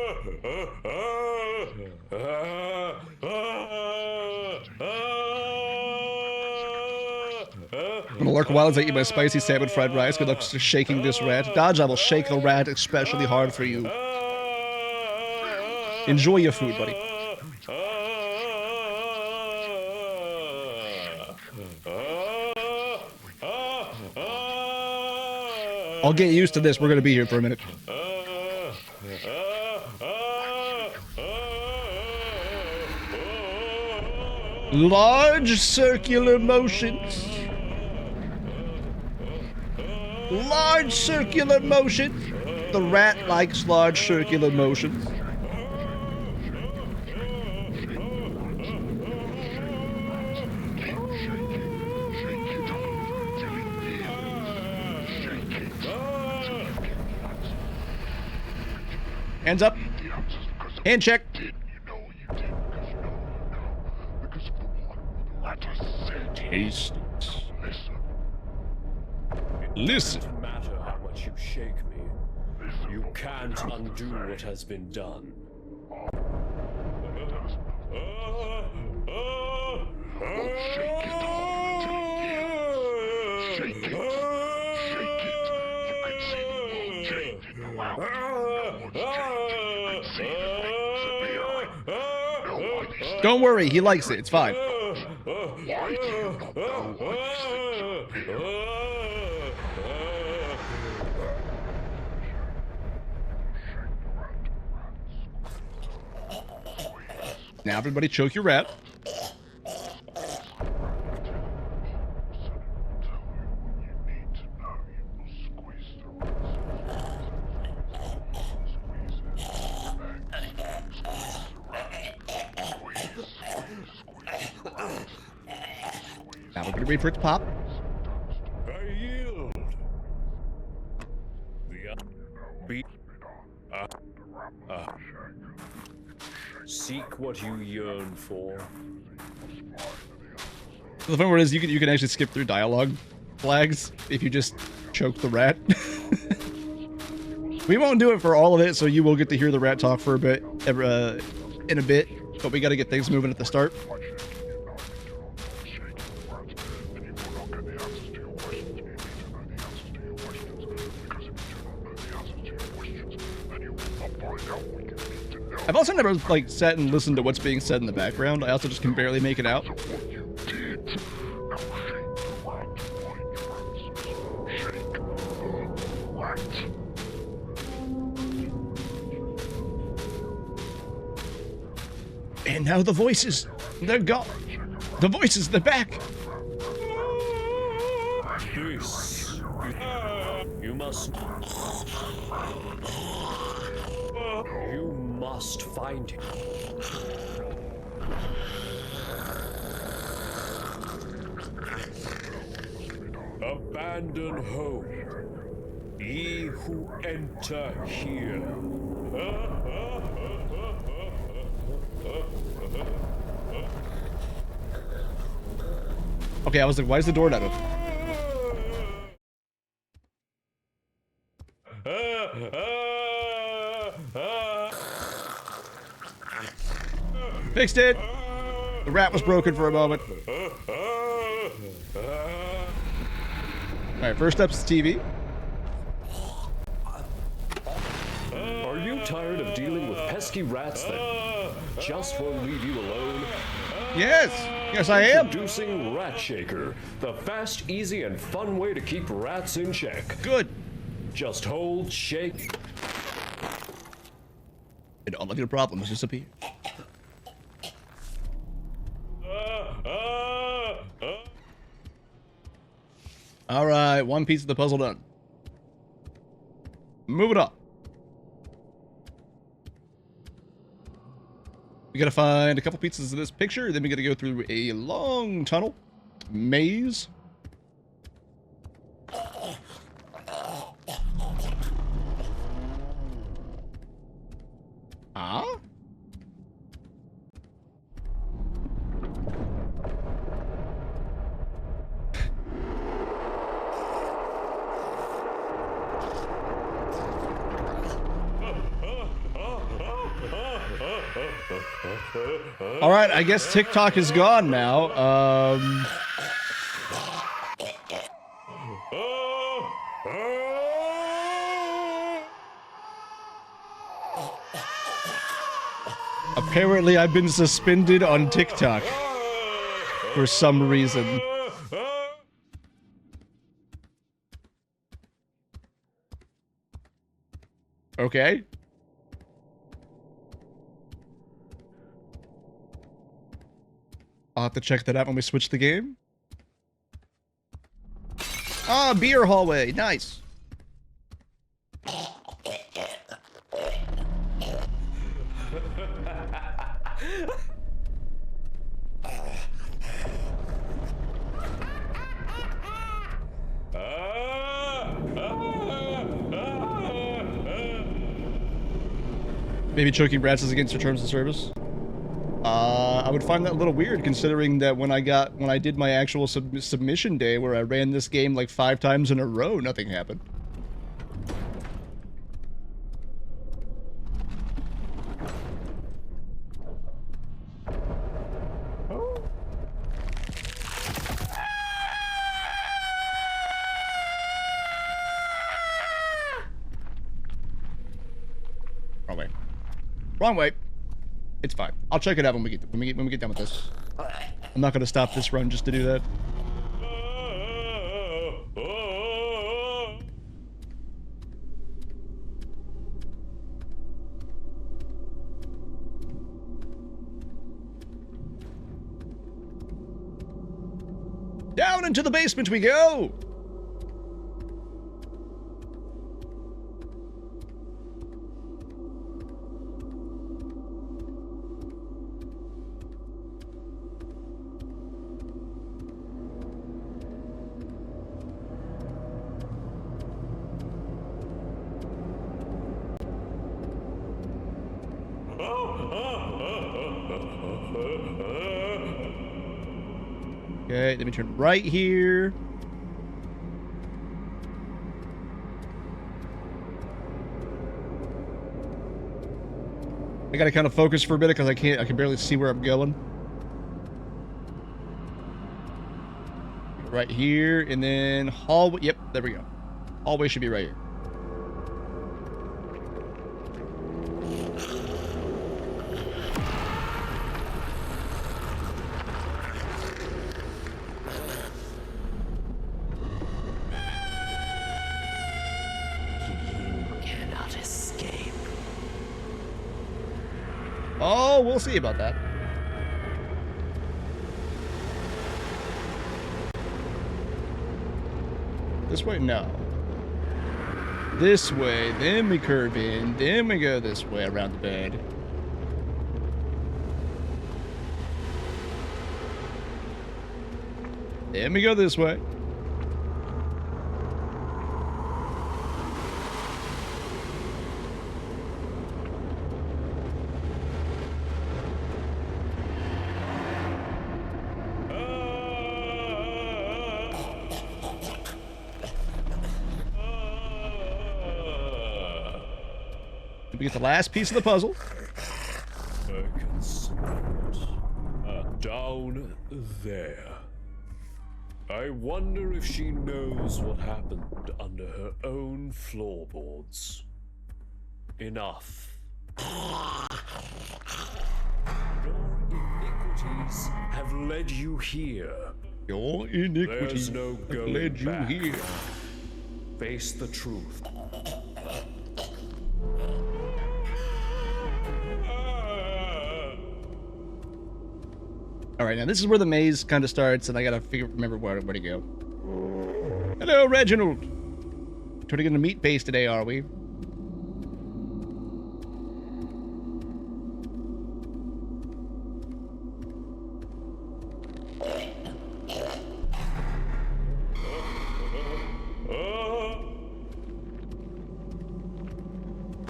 I'm gonna lurk a while as I eat my spicy salmon fried rice. Good luck to shaking this rat. Dodge, I will shake the rat especially hard for you. Enjoy your food, buddy. I'll get used to this. We're gonna be here for a minute. Large circular motions. Large circular motions. The rat likes large circular motions. Hands up. Hand check. Taste it. Listen. It doesn't matter how much you shake me. You can't undo what has been done. Don't worry, he likes it. It's fine. Now everybody choke your rat. Now we're gonna wait for it to pop. I yield. Seek what you yearn for. The fun part is you can actually skip through dialogue flags if you just choke the rat. We won't do it for all of it, so you will get to hear the rat talk for a bit, in a bit. But we got to get things moving at the start. I've also never like sat and listened to what's being said in the background. I also just can barely make it out. And now the voices, they're gone. The voices, they're back. This. You must. You must find him. Abandon hope. Ye who enter here. Okay, I was like, why is the door not open? Fixed it! The rat was broken for a moment. Alright, first up's the TV. Are you tired of dealing with pesky rats that just won't leave you alone? Yes! Yes, I am! Introducing Ratshaker, the fast, easy, and fun way to keep rats in check. Good. Just hold, shake, and all of your problems disappear. Alright, one piece of the puzzle done. Moving on. We gotta find a couple pieces of this picture, then we gotta go through a long tunnel. Maze. Ah? All right, I guess TikTok is gone now. Apparently, I've been suspended on TikTok for some reason. Okay. I'll have to check that out when we switch the game. Ah, beer hallway. Nice. Maybe choking rats is against your terms of service. I would find that a little weird, considering that when I did my actual submission day, where I ran this game like 5 times in a row, nothing happened. Wrong way. Wrong way. It's fine. I'll check it out when we get done with this. I'm not gonna stop this run just to do that. Down into the basement we go! Okay, let me turn right here. I gotta kind of focus for a minute because I can barely see where I'm going. Right here, and then hallway. Yep, there we go. Hallway should be right here. Oh, we'll see about that. This way? No. This way, then we curve in, then we go this way around the bed. Then we go this way. We get the last piece of the puzzle. I can smell it. Down there. I wonder if she knows what happened under her own floorboards. Enough. Your iniquities have led you here. Your iniquities There's no have going led you back. here. Face the truth. All right, now this is where the maze kind of starts, and I gotta remember where to go. Hello, Reginald. Trying to get a meat base today, are we?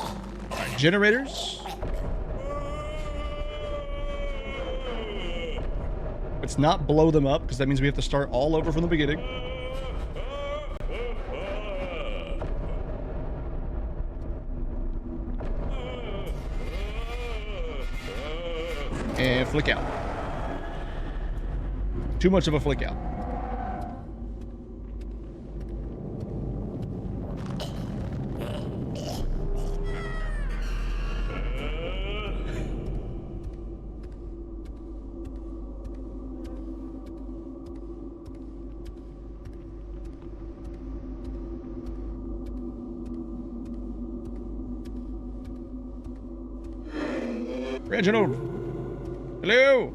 All right, generators. Let's not blow them up, because that means we have to start all over from the beginning. And flick out. Too much of a flick out. Reginald! Hello!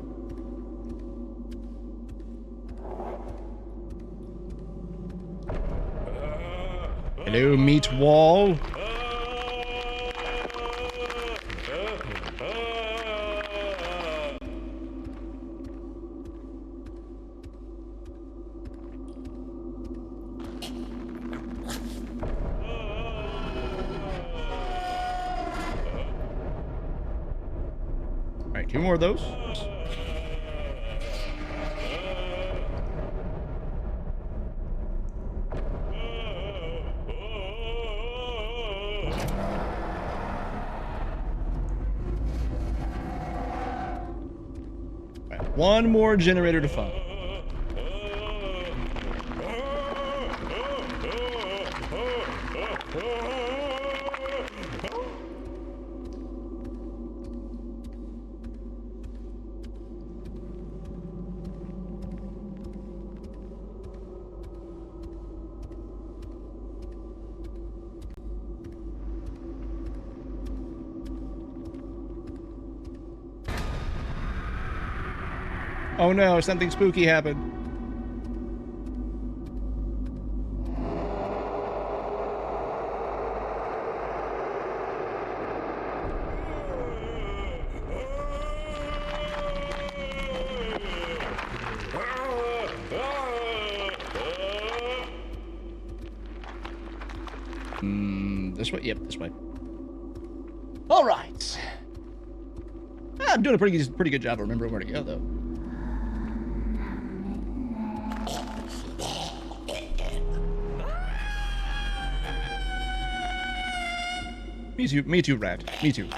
Hello, meat wall. Alright, 2 more of those. Alright, 1 more generator to find. Oh no, something spooky happened. This way? Yep, this way. All right. I'm doing a pretty good job of remembering where to go, though. Me too, Rat. Me too.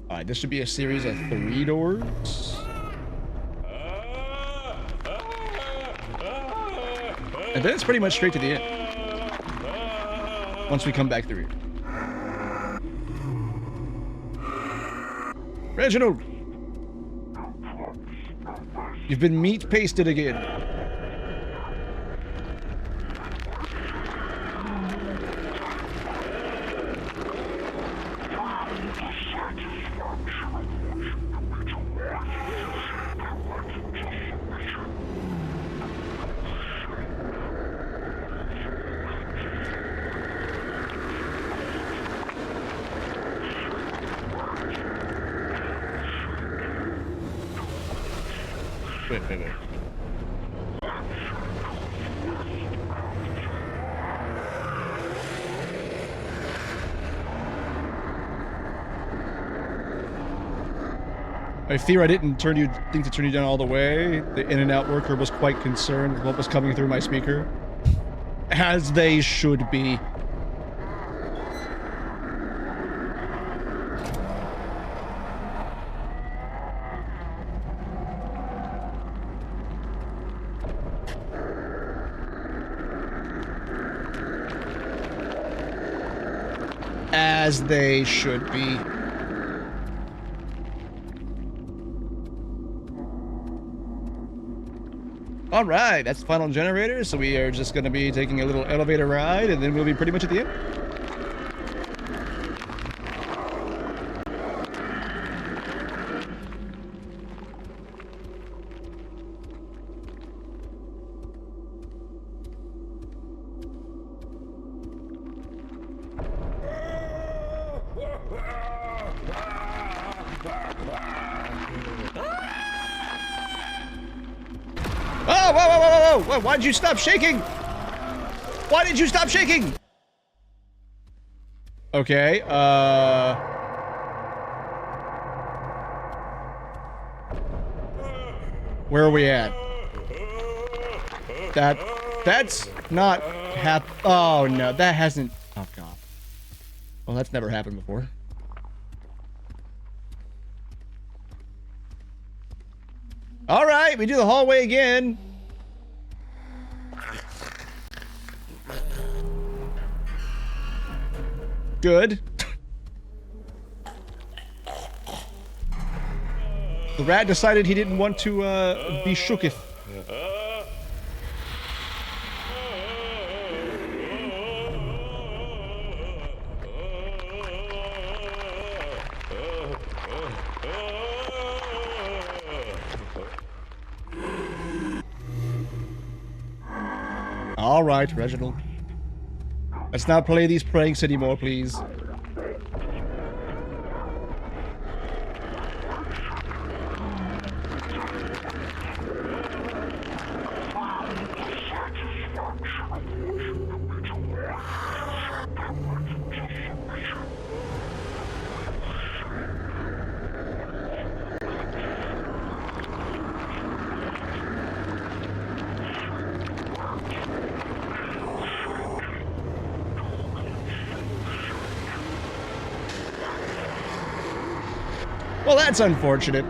Alright, this should be a series of 3 doors. And then it's pretty much straight to the end. Once we come back through here. Reginald! You've been meat pasted again. Wait. I fear I didn't think to turn you down all the way. The in-and-out worker was quite concerned with what was coming through my speaker. As they should be. As they should be. All right, that's the final generator, so we are just going to be taking a little elevator ride, and then we'll be pretty much at the end. Oh, whoa, whoa, whoa, whoa, whoa, why did you stop shaking? Why did you stop shaking? Okay, where are we at? That's not oh no, that hasn't, oh god. Well, that's never happened before. All right, we do the hallway again. Good. The rat decided he didn't want to be shooketh. All right, Reginald. Let's not play these pranks anymore, please. Well, that's unfortunate.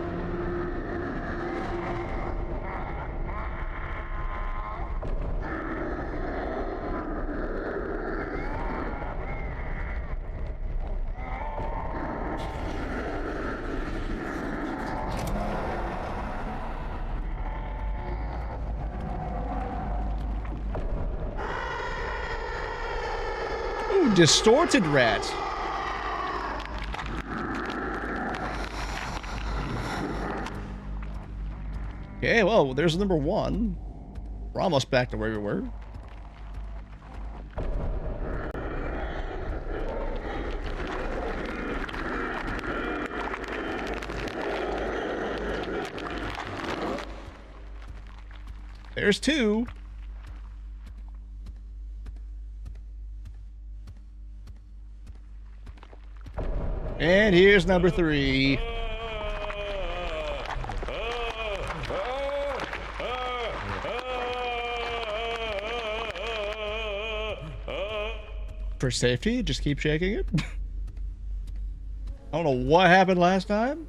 Ooh, distorted rat. Okay, well, there's number one. We're almost back to where we were. There's two. And here's number three. For safety, just keep shaking it. I don't know what happened last time.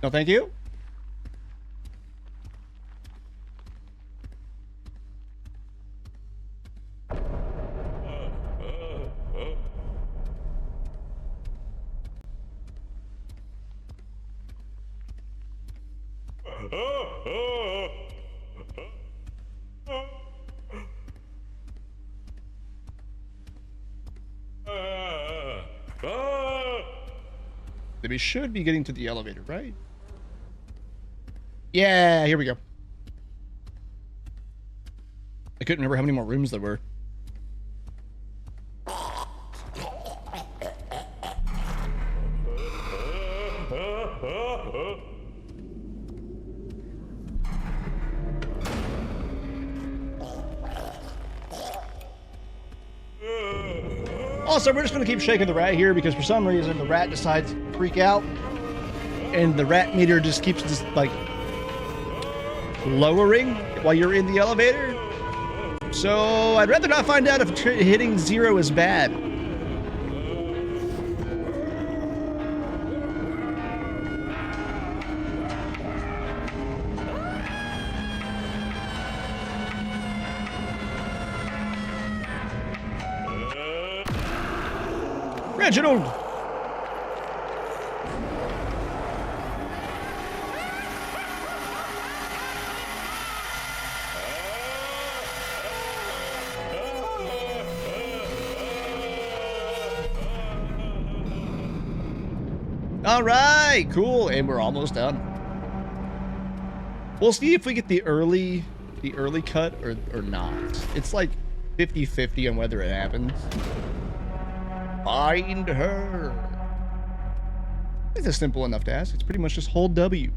No, thank you. We should be getting to the elevator, right? Yeah, here we go. I couldn't remember how many more rooms there were. Also, we're just going to keep shaking the rat here because for some reason the rat decides to freak out. And the rat meter just keeps just like lowering while you're in the elevator. So I'd rather not find out if hitting 0 is bad. Reginald! All right, cool, and we're almost done. We'll see if we get the early cut or not. It's like 50-50 on whether it happens. Find her. It's a simple enough task. It's pretty much just hold W.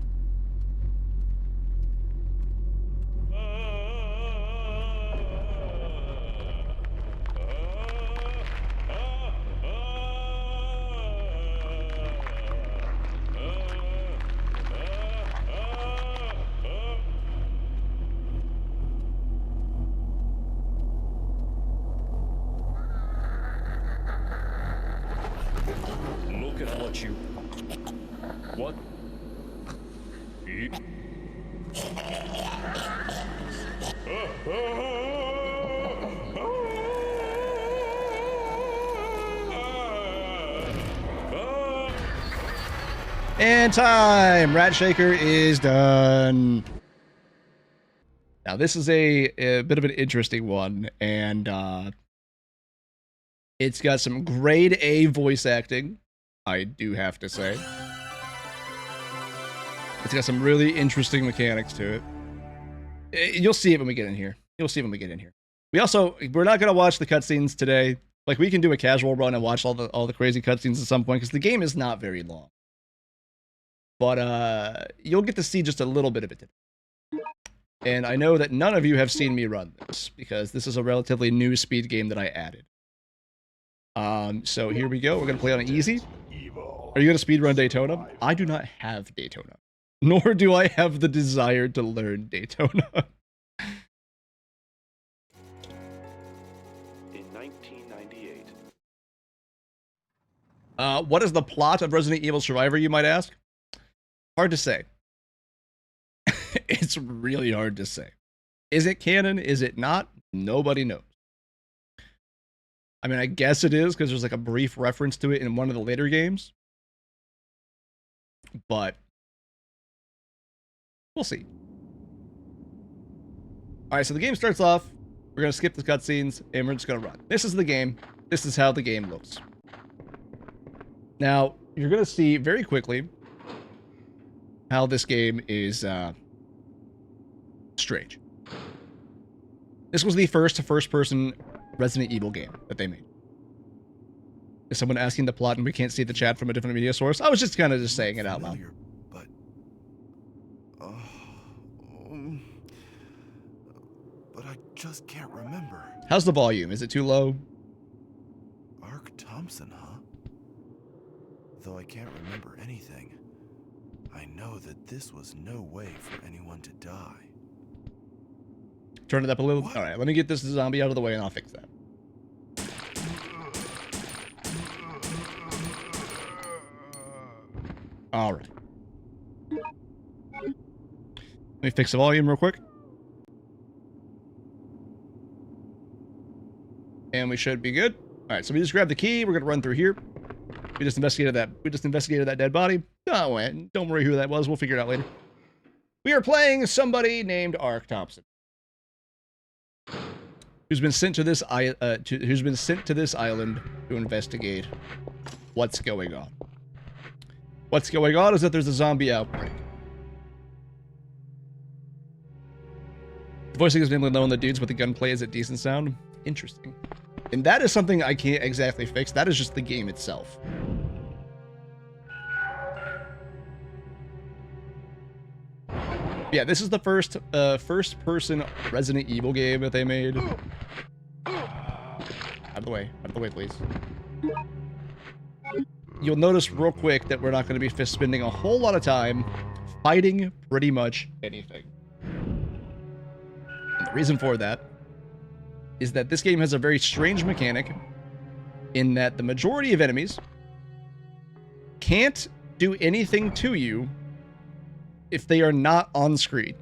Look at what you... What? And time! Ratshaker is done. Now this is a bit of an interesting one, and it's got some grade A voice acting, I do have to say. It's got some really interesting mechanics to it. You'll see it when we get in here. You'll see it when we get in here. We're not going to watch the cutscenes today. Like, we can do a casual run and watch all the crazy cutscenes at some point, because the game is not very long. But you'll get to see just a little bit of it today. And I know that none of you have seen me run this, because this is a relatively new speed game that I added. So here we go. We're going to play on easy. Are you going to speedrun Daytona? I do not have Daytona. Nor do I have the desire to learn Daytona. In 1998. What is the plot of Resident Evil Survivor, you might ask? Hard to say. It's really hard to say. Is it canon? Is it not? Nobody knows. I mean, I guess it is, because there's like a brief reference to it in one of the later games. But we'll see. Alright, so the game starts off. We're going to skip the cutscenes, and we're just going to run. This is the game. This is how the game looks. Now, you're going to see very quickly how this game is strange. This was the first-person Resident Evil game that they made. Is someone asking the plot and we can't see the chat from a different media source? I was just kind of just saying it out loud. But I just can't remember. How's the volume? Is it too low? Ark Thompson, huh? Though I can't remember anything, I know that this was no way for anyone to die. Turn it up a little. All right, let me get this zombie out of the way and I'll fix that. All right. Let me fix the volume real quick. And we should be good. All right, so we just grabbed the key. We're gonna run through here. We just investigated that dead body. Oh, and don't worry who that was. We'll figure it out later. We are playing somebody named Ark Thompson, who's been sent to this island to investigate what's going on. What's going on is that there's a zombie outbreak. The voicing is mainly known the dudes with the gunplay is a decent sound. Interesting. And that is something I can't exactly fix. That is just the game itself. Yeah, this is the first-person Resident Evil game that they made. Out of the way, please. you'll notice real quick that we're not going to be spending a whole lot of time fighting pretty much anything. And the reason for that is that this game has a very strange mechanic in that the majority of enemies can't do anything to you if they are not on screen.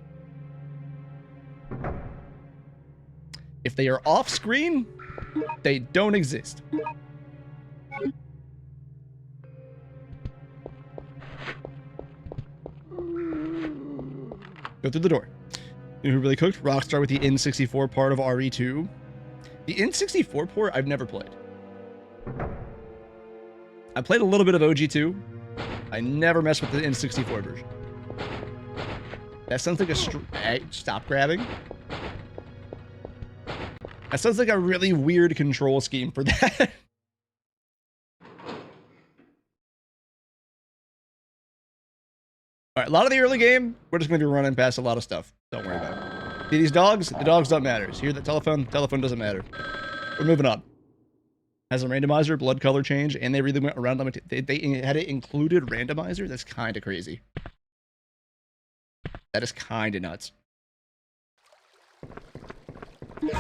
If they are off screen, they don't exist. Go through the door. You know who really cooked? Rockstar with the N64 part of RE2. The N64 port I've never played. I played a little bit of OG2. I never messed with the N64 version. That sounds like a hey, stop grabbing. That sounds like a really weird control scheme for that. Alright, a lot of the early game, we're just going to be running past a lot of stuff. Don't worry about it. See these dogs? The dogs don't matter. So hear the telephone? Telephone doesn't matter. We're moving on. Has a randomizer, blood color change, and they really went around them. They had it included randomizer? That's kind of crazy. That is kind of nuts. We're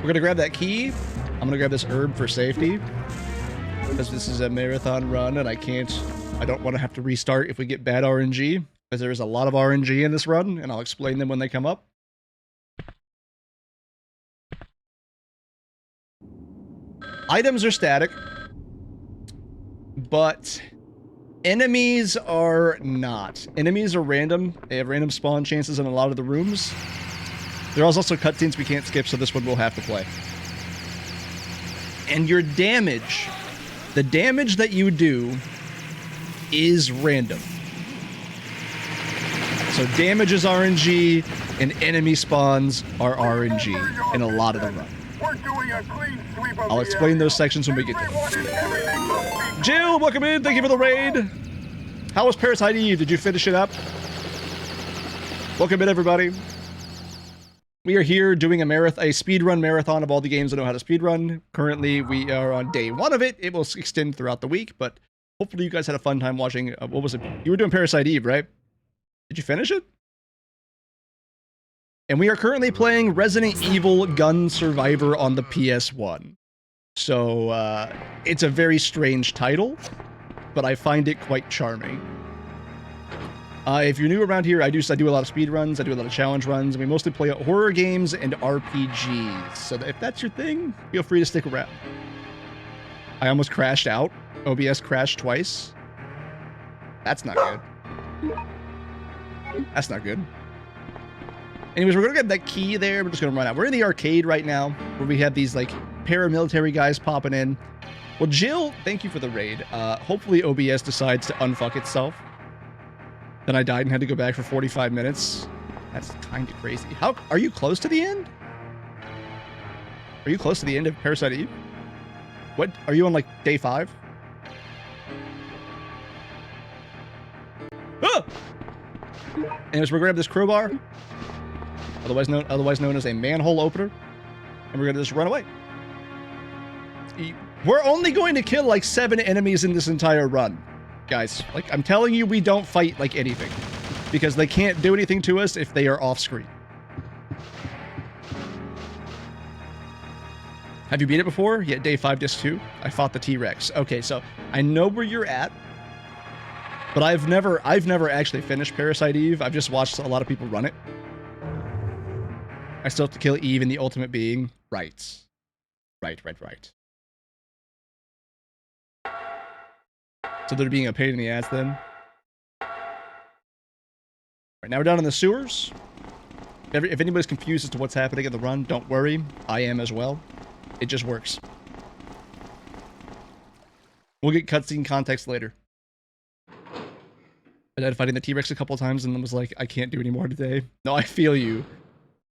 going to grab that key. I'm going to grab this herb for safety. Because this is a marathon run and I don't want to have to restart if we get bad RNG. Because there is a lot of RNG in this run, and I'll explain them when they come up. Items are static, but enemies are not. Enemies are random. They have random spawn chances in a lot of the rooms. There are also cutscenes we can't skip, so this one we'll have to play. And your damage, the damage that you do, is random. So damage is RNG, and enemy spawns are RNG in a lot of the run. I'll explain those sections when we get there. Jill, welcome in. Thank you for the raid. How was Parasite Eve? Did you finish it up? Welcome in, everybody. We are here doing a speedrun marathon of all the games I know how to speedrun. Currently, we are on day 1 of it. It will extend throughout the week, but hopefully you guys had a fun time watching. What was it? You were doing Parasite Eve, right? Did you finish it? And we are currently playing Resident Evil Gun Survivor on the PS1. So, it's a very strange title, but I find it quite charming. If you're new around here, I do a lot of speed runs, I do a lot of challenge runs, and we mostly play horror games and RPGs. So if that's your thing, feel free to stick around. I almost crashed out. OBS crashed twice. That's not good. That's not good. Anyways, we're gonna get that key there. We're just gonna run out. We're in the arcade right now, where we have these like paramilitary guys popping in. Well, Jill, thank you for the raid. Hopefully OBS decides to unfuck itself. Then I died and had to go back for 45 minutes. That's kind of crazy. How are you close to the end? Are you close to the end of Parasite Eve? What are you on, like day 5? Ah! Anyways, we're gonna grab this crowbar, otherwise known as a manhole opener, and we're gonna just run away. We're only going to kill like 7 enemies in this entire run, guys. Like, I'm telling you, we don't fight like anything because they can't do anything to us if they are off screen. Have you beat it before? Yeah, day 5, disc 2. I fought the T-Rex. Okay, so I know where you're at, but I've never actually finished Parasite Eve. I've just watched a lot of people run it. I still have to kill Eve and the ultimate being. Right. So they're being a pain in the ass then. Right, now we're down in the sewers. If anybody's confused as to what's happening in the run, don't worry. I am as well. It just works. We'll get cutscene context later. I died fighting the T-Rex a couple times and then was like, I can't do any more today. No, I feel you.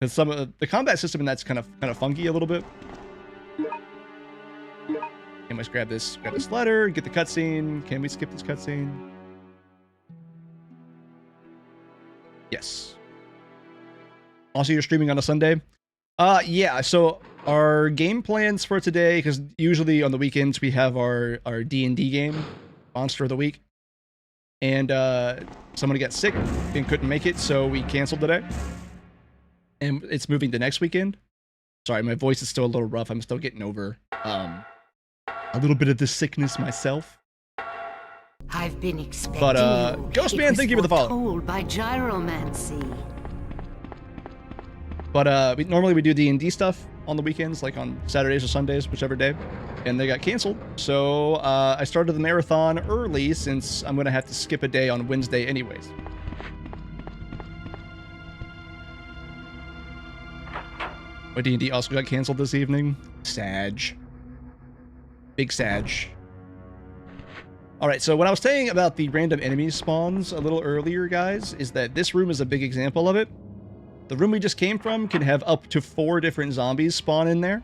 Because some of the combat system in that's kind of funky a little bit. Anyways, grab this letter, get the cutscene. Can we skip this cutscene? Yes. Also, you're streaming on a Sunday? Yeah, so Our game plans for today, because usually on the weekends we have our D&D game, Monster of the Week. And somebody got sick and couldn't make it, so we canceled today. And it's moving to next weekend. Sorry, my voice is still a little rough. I'm still getting over a little bit of this sickness myself. I've been expecting But you. Ghostman, thank you for the follow. Told by gyromancy. But normally we do D&D stuff on the weekends, like on Saturdays or Sundays, whichever day. And they got canceled. So I started the marathon early since I'm going to have to skip a day on Wednesday anyways. My D&D also got canceled this evening. Sag. Big Sag. Alright, so what I was saying about the random enemy spawns a little earlier, guys, is that this room is a big example of it. The room we just came from can have up to 4 different zombies spawn in there.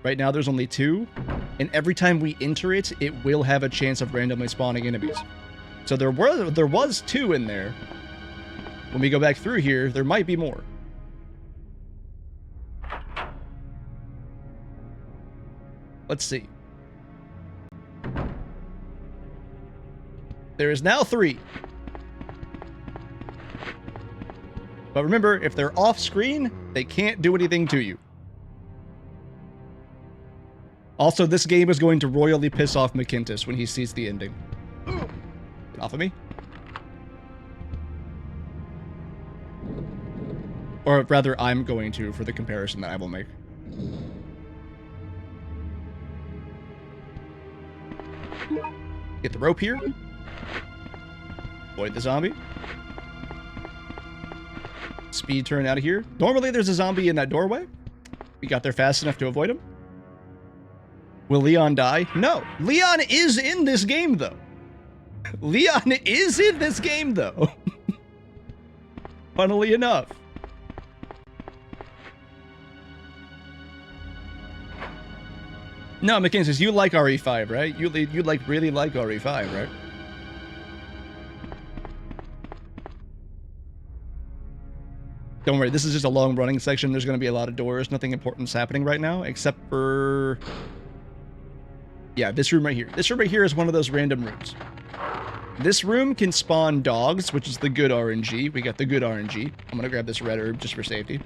Right now there's only 2. And every time we enter it, it will have a chance of randomly spawning enemies. So there was 2 in there. When we go back through here, there might be more. Let's see. There is now 3. But remember, if they're off screen, they can't do anything to you. Also, this game is going to royally piss off McKintis when he sees the ending. Get off of me. Or rather, I'm going to for the comparison that I will make. Get the rope here. Avoid the zombie. Speed turn out of here. Normally there's a zombie in that doorway. We got there fast enough to avoid him. Will Leon die? No. Leon is in this game, though. Leon is in this game, though. Funnily enough. No, McKinsey, you like RE5, right? You really like RE5, right? Don't worry, this is just a long running section. There's going to be a lot of doors. Nothing important's happening right now, except for... yeah, this room right here. This room right here is one of those random rooms. This room can spawn dogs, which is the good RNG. We got the good RNG. I'm going to grab this red herb just for safety.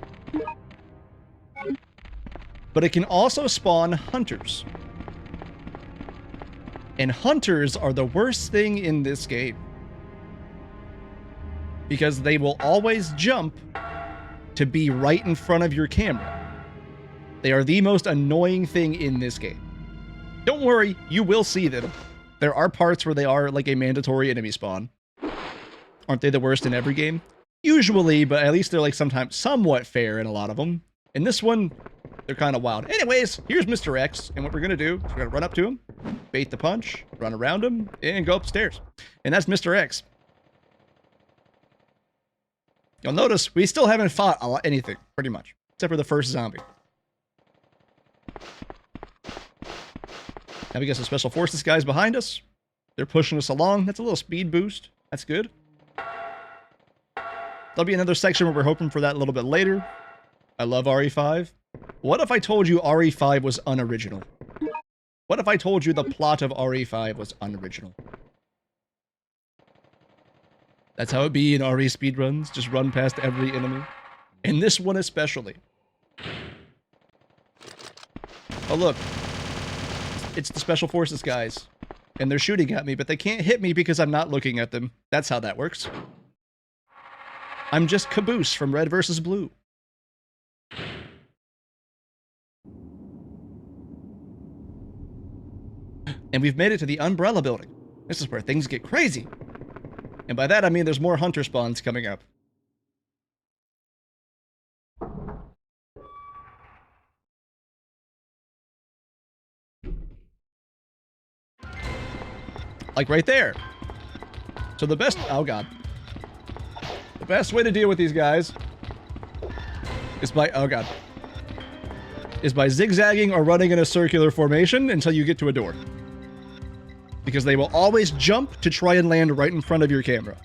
But it can also spawn hunters. And hunters are the worst thing in this game. Because they will always jump to be right in front of your camera. They are the most annoying thing in this game. Don't worry, you will see them. There are parts where they are like a mandatory enemy spawn. Aren't they the worst in every game? Usually, but at least they're like sometimes somewhat fair in a lot of them. In this one, they're kind of wild. Anyways, here's Mr. X, and what we're gonna do is we're gonna run up to him, bait the punch, run around him, and go upstairs. And that's Mr. X. You'll notice we still haven't fought anything, pretty much, except for the first zombie. Now we got some special forces guys behind us. They're pushing us along. That's a little speed boost. That's good. There'll be another section where we're hoping for that a little bit later. I love RE5. What if I told you RE5 was unoriginal? What if I told you the plot of RE5 was unoriginal? That's how it be in RE speedruns. Just run past every enemy. And this one especially. Oh look. It's the special forces guys. And they're shooting at me, but they can't hit me because I'm not looking at them. That's how that works. I'm just Caboose from Red vs. Blue. And we've made it to the Umbrella Building. This is where things get crazy. And by that I mean there's more hunter spawns coming up. Like right there. So the best... oh god. The best way to deal with these guys is by... oh god. Is by zigzagging or running in a circular formation until you get to a door. Because they will always jump to try and land right in front of your camera.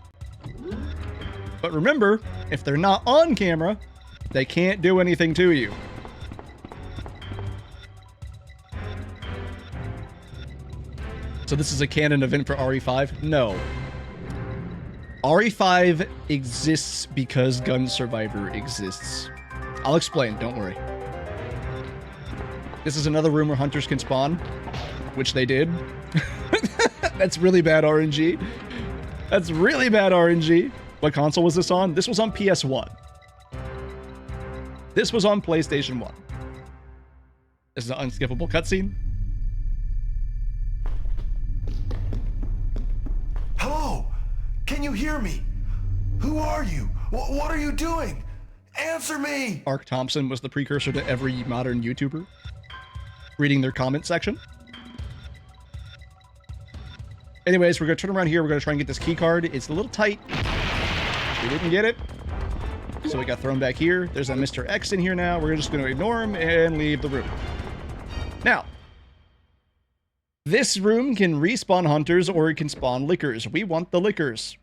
But remember, if they're not on camera, they can't do anything to you. So this is a canon event for RE5? No. RE5 exists because Gun Survivor exists. I'll explain, don't worry. This is another room where hunters can spawn, which they did. That's really bad RNG. That's really bad RNG. What console was this on? This was on PS1. This was on PlayStation 1. This is an unskippable cutscene. Hello? Can you hear me? Who are you? What are you doing? Answer me! Ark Thompson was the precursor to every modern YouTuber. Reading their comment section. Anyways, we're going to turn around here. We're going to try and get this key card. It's a little tight. We didn't get it. So we got thrown back here. There's a Mr. X in here now. We're just going to ignore him and leave the room. Now, this room can respawn hunters or it can spawn lickers. We want the lickers.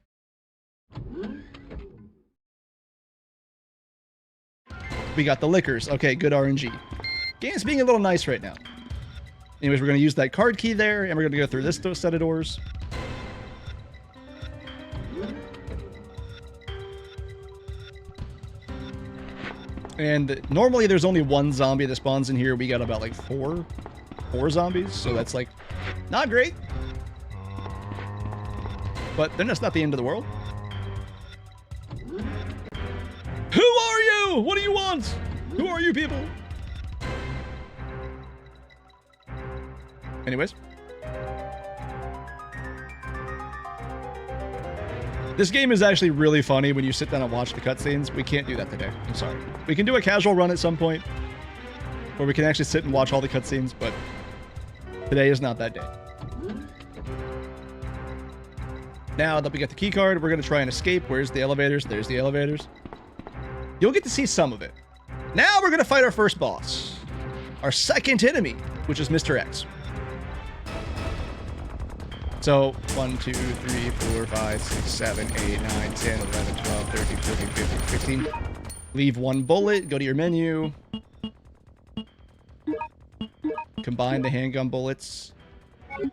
We got the lickers. Okay, good RNG. Game's being a little nice right now. Anyways, we're going to use that card key there, and we're going to go through this set of doors. And normally there's only one zombie that spawns in here. We got about like four zombies, so that's like not great. But then that's not the end of the world. Who are you? What do you want? Who are you people? Anyways. This game is actually really funny when you sit down and watch the cutscenes. We can't do that today. I'm sorry. We can do a casual run at some point where we can actually sit and watch all the cutscenes, but today is not that day. Now that we got the key card, we're going to try and escape. Where's the elevators? There's the elevators. You'll get to see some of it. Now we're going to fight our first boss. Our second enemy, which is Mr. X. So, 1, 2, 3, 4, 5, 6, 7, 8, 9, 10, 11, 12, 13, 14, 15, 16. Leave one bullet, go to your menu. Combine the handgun bullets. 1,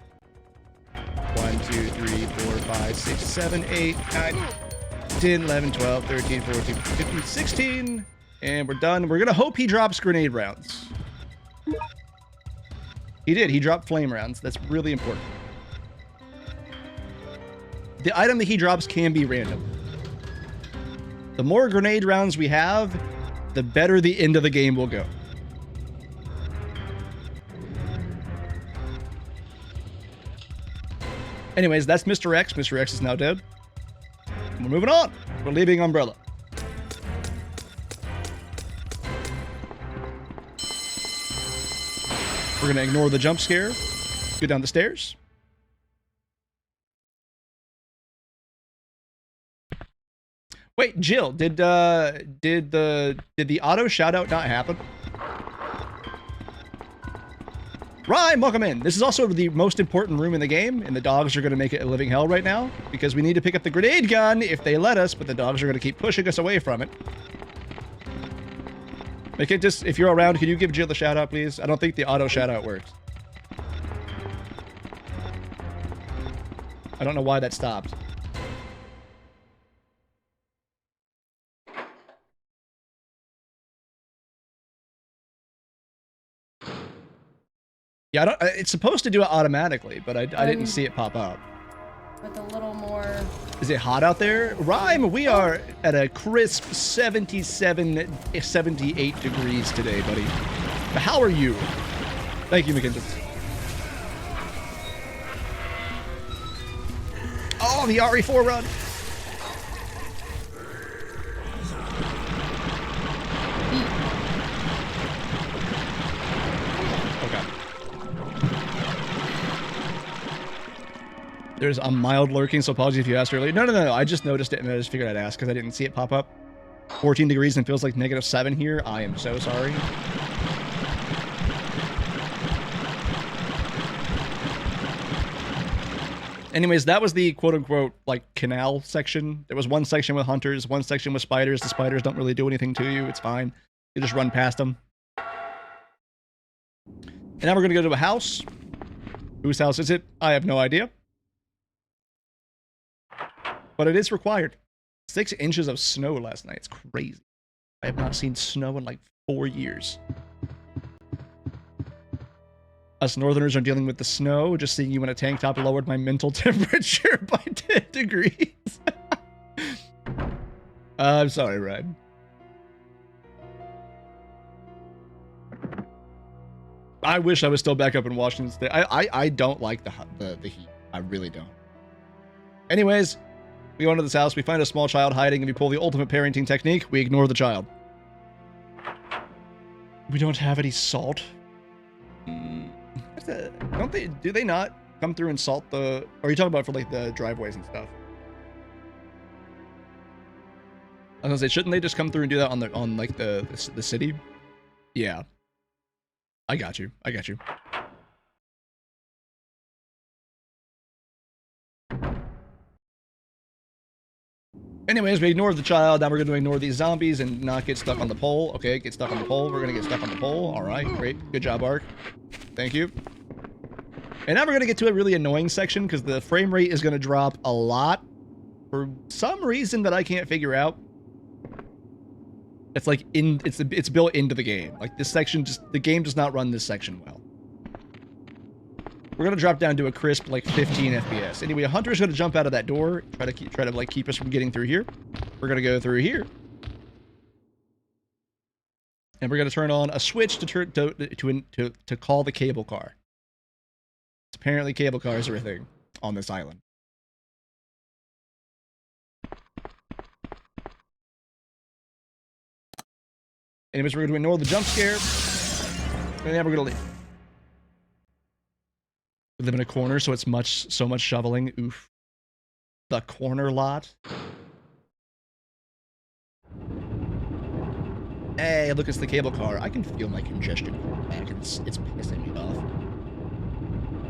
2, 3, 4, 5, 6, 7, 8, 9, 10, 11, 12, 13, 14, 15, 16. And we're done. We're going to hope he drops grenade rounds. He did. He dropped flame rounds. That's really important. The item that he drops can be random. The more grenade rounds we have, the better the end of the game will go. Anyways, that's Mr. X. Mr. X is now dead. We're moving on. We're leaving Umbrella. We're going to ignore the jump scare. Go down the stairs. Wait, Jill, did the auto shoutout not happen? Rhyme, welcome in. This is also the most important room in the game, and the dogs are going to make it a living hell right now, because we need to pick up the grenade gun if they let us, but the dogs are going to keep pushing us away from it. Make it just, if you're around, can you give Jill the shout out, please? I don't think the auto shout out works. I don't know why that stopped. Yeah, I don't, it's supposed to do it automatically, but I didn't see it pop up. With a little more... Is it hot out there? Rhyme, we are at a crisp 77, 78 degrees today, buddy. But how are you? Thank you, McKinnon. Oh, the RE4 run. There's a mild lurking, so apologies if you asked earlier. No. I just noticed it and I just figured I'd ask because I didn't see it pop up. 14 degrees and feels like -7 here. I am so sorry. Anyways, that was the quote-unquote, like, canal section. There was one section with hunters, one section with spiders. The spiders don't really do anything to you. It's fine. You just run past them. And now we're going to go to a house. Whose house is it? I have no idea. But it is required. 6 inches of snow last night. It's crazy. I have not seen snow in like 4 years. Us Northerners are dealing with the snow. Just seeing you in a tank top lowered my mental temperature by 10 degrees. I'm sorry, Ryan. I wish I was still back up in Washington State. I don't like the heat. I really don't. Anyways, we go into this house. We find a small child hiding, and we pull the ultimate parenting technique. We ignore the child. We don't have any salt. Don't they? Do they not come through and salt the? Or are you talking about for like the driveways and stuff? I was gonna say, shouldn't they just come through and do that on like the city? Yeah. I got you. I got you. Anyways, we ignored the child. Now we're going to ignore these zombies and not get stuck on the pole. Okay, get stuck on the pole. We're going to get stuck on the pole. All right, great. Good job, Ark. Thank you. And now we're going to get to a really annoying section because the frame rate is going to drop a lot for some reason that I can't figure out. It's like it's built into the game. Like this section the game does not run this section well. We're gonna drop down to a crisp like 15 FPS. Anyway, a hunter's gonna jump out of that door, try to like keep us from getting through here. We're gonna go through here, and we're gonna turn on a switch to call the cable car. Apparently, cable cars are a thing on this island. Anyways, we're going to ignore the jump scare. And then we're going to leave. We live in a corner, so it's so much shoveling. Oof. The corner lot. Hey, look, it's the cable car. I can feel my congestion back. It's pissing me off.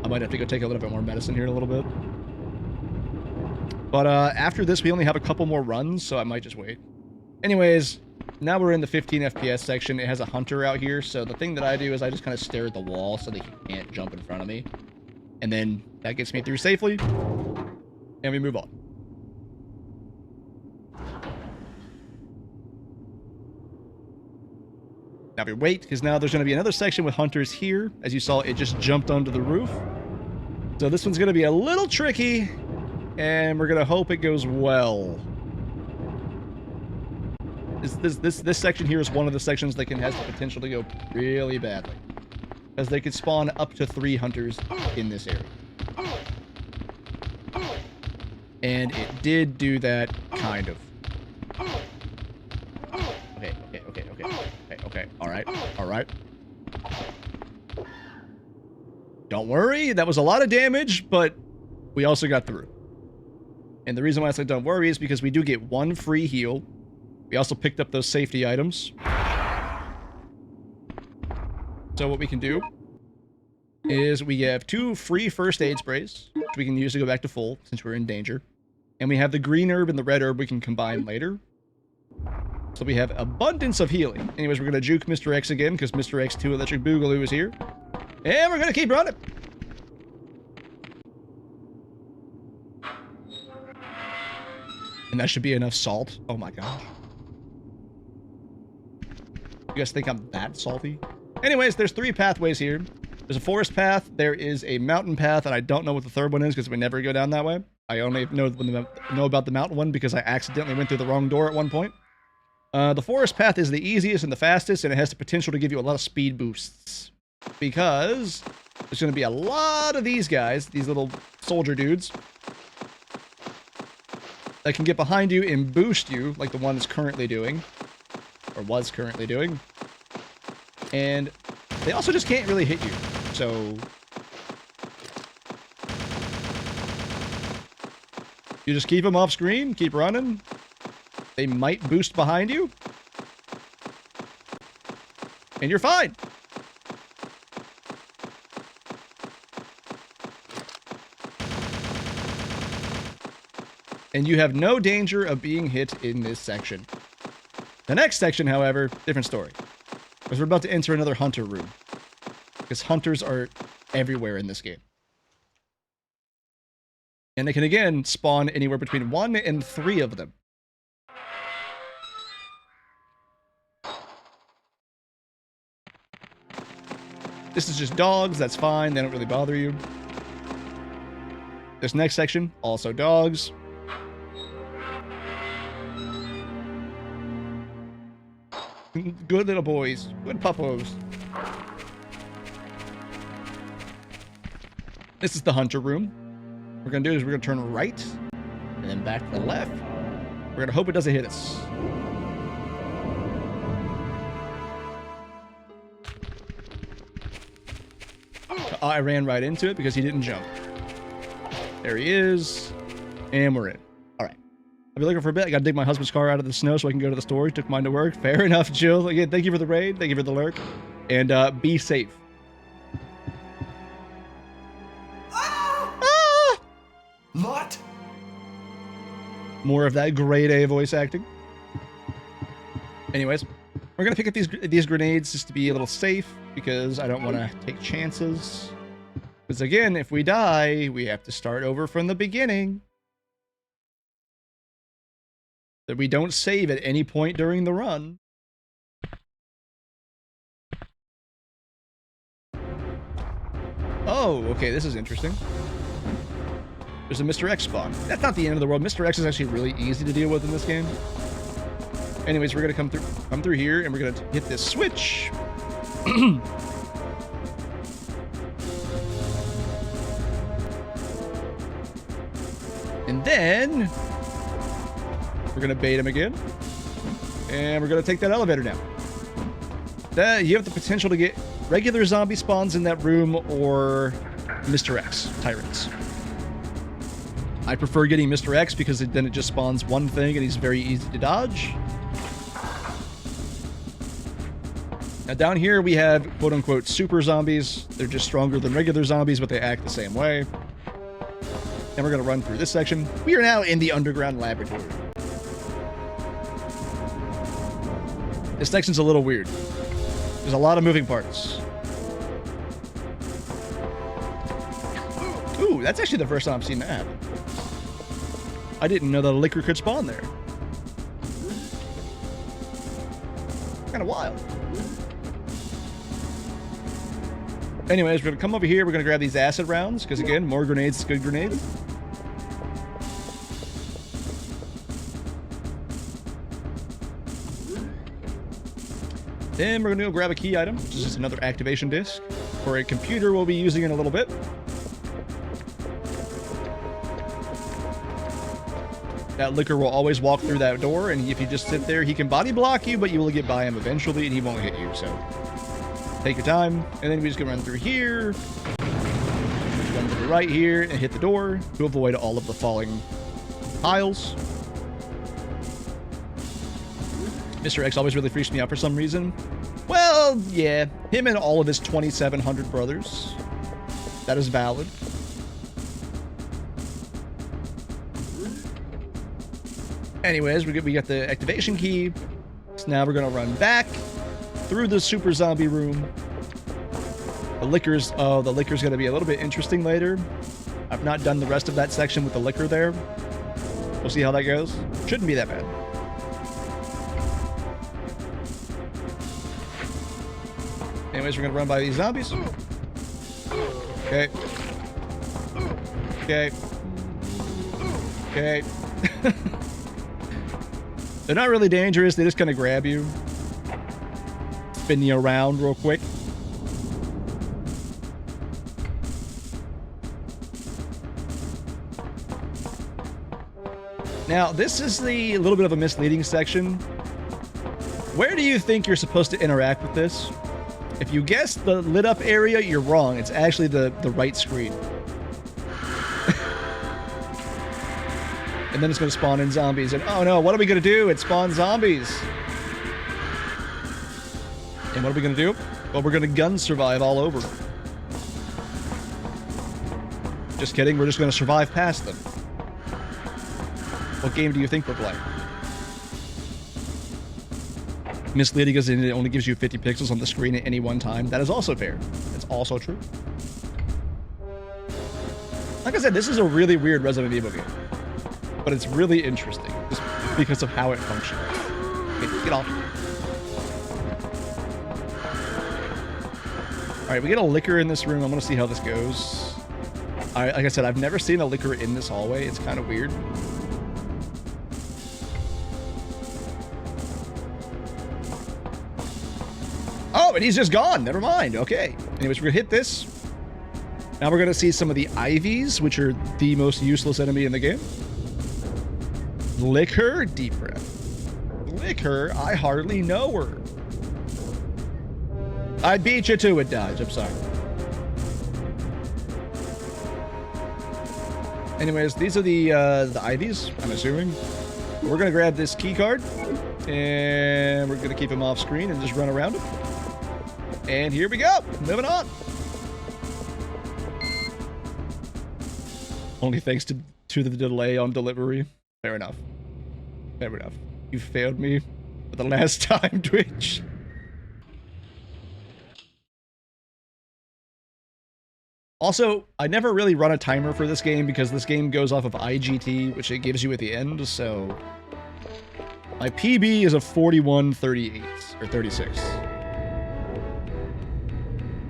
I might have to go take a little bit more medicine here in a little bit. But after this, we only have a couple more runs, so I might just wait. Anyways, now we're in the 15 FPS section. It has a hunter out here, so the thing that I do is I just kind of stare at the wall so that he can't jump in front of me. And then that gets me through safely, and we move on. Now we wait, because now there's going to be another section with hunters here. As you saw, it just jumped onto the roof. So this one's going to be a little tricky, and we're going to hope it goes well. This section here is one of the sections that has the potential to go really badly, because they could spawn up to 3 hunters in this area. And it did do that, kind of. Okay. All right. Don't worry, that was a lot of damage, but we also got through. And the reason why I said don't worry is because we do get 1 free heal. We also picked up those safety items. So what we can do is we have 2 free first aid sprays, which we can use to go back to full since we're in danger. And we have the green herb and the red herb we can combine later. So we have abundance of healing. Anyways, we're going to juke Mr. X again because Mr. X2 Electric Boogaloo is here. And we're going to keep running. And that should be enough salt. Oh my gosh. You guys think I'm that salty? Anyways, there's 3 pathways here. There's a forest path, there is a mountain path, and I don't know what the third one is because we never go down that way. I only know about the mountain one because I accidentally went through the wrong door at one point. The forest path is the easiest and the fastest, and it has the potential to give you a lot of speed boosts. Because there's going to be a lot of these guys, these little soldier dudes, that can get behind you and boost you, like the one is currently doing. Or was currently doing. And they also just can't really hit you. So you just keep them off screen, keep running. They might boost behind you. And you're fine. And you have no danger of being hit in this section. The next section, however, different story. Because we're about to enter another hunter room. Because hunters are everywhere in this game. And they can again spawn anywhere between 1 and 3 of them. This is just dogs, that's fine, they don't really bother you. This next section, also dogs. Good little boys, good puppos. This is the hunter room. What we're gonna do is we're gonna turn right, and then back to the left. We're gonna hope it doesn't hit us. I ran right into it because he didn't jump. There he is, and we're in. All right. I've been looking for a bit. I gotta dig my husband's car out of the snow so I can go to the store. He took mine to work. Fair enough, Jill. Again, thank you for the raid. Thank you for the lurk. And be safe. Lot? More of that grade A voice acting. Anyways, we're gonna pick up these grenades just to be a little safe because I don't want to take chances. Because again, if we die, we have to start over from the beginning. That we don't save at any point during the run. Oh, okay, this is interesting. There's a Mr. X spawn. That's not the end of the world. Mr. X is actually really easy to deal with in this game. Anyways, we're gonna come through here, and we're gonna hit this switch. And then we're gonna bait him again, and we're gonna take that elevator down. You have the potential to get regular zombie spawns in that room or Mr. X tyrants. I prefer getting Mr. X because then it just spawns one thing and he's very easy to dodge. Now down here we have quote-unquote super zombies. They're just stronger than regular zombies, but they act the same way. And we're going to run through this section. We are now in the underground laboratory. This section's a little weird. There's a lot of moving parts. Ooh, that's actually the first time I've seen that happen. I didn't know that a liquor could spawn there. Kind of wild. Anyways, we're going to come over here. We're going to grab these acid rounds, because again, more grenades is good grenades. Then we're going to go grab a key item, which is just another activation disc for a computer we'll be using in a little bit. That liquor will always walk through that door, and if you just sit there, he can body block you, but you will get by him eventually, and he won't hit you, so take your time. And then we just gonna run through here, run to the right here, and hit the door to avoid all of the falling tiles. Mr. X always really freaks me out for some reason. Well, yeah, him and all of his 2,700 brothers. That is valid. Anyways, we got the activation key. So now we're gonna run back through the super zombie room. The liquor's gonna be a little bit interesting later. I've not done the rest of that section with the liquor there. We'll see how that goes. Shouldn't be that bad. Anyways, we're gonna run by these zombies. Okay. Okay. Okay. They're not really dangerous, they just kind of grab you. Spin you around real quick. Now, this is the little bit of a misleading section. Where do you think you're supposed to interact with this? If you guess the lit up area, you're wrong. It's actually the right screen. And then it's going to spawn in zombies. And oh no, what are we going to do? It spawns zombies. And what are we going to do? Well, we're going to gun survive all over them. Just kidding. We're just going to survive past them. What game do you think we're playing? Misleading because it only gives you 50 pixels on the screen at any one time. That is also fair. It's also true. I I said, this is a really weird Resident Evil game. But it's really interesting, just because of how it functions. Okay, get off. Alright, we get a liquor in this room. I'm gonna see how this goes. Like I said, I've never seen a liquor in this hallway. It's kind of weird. Oh, and he's just gone. Never mind. Okay. Anyways, we're gonna hit this. Now we're gonna see some of the Ivies, which are the most useless enemy in the game. Lick her, deep breath. Lick her, I hardly know her. I beat you to it, Dodge. I'm sorry. Anyways, these are the Ivies, I'm assuming. We're gonna grab this key card, and we're gonna keep him off screen and just run around him. And here we go. Moving on. Only thanks to the delay on delivery. Fair enough. Fair enough. You failed me for the last time, Twitch. Also, I never really run a timer for this game because this game goes off of IGT, which it gives you at the end, so... My PB is a 41:38, or 36.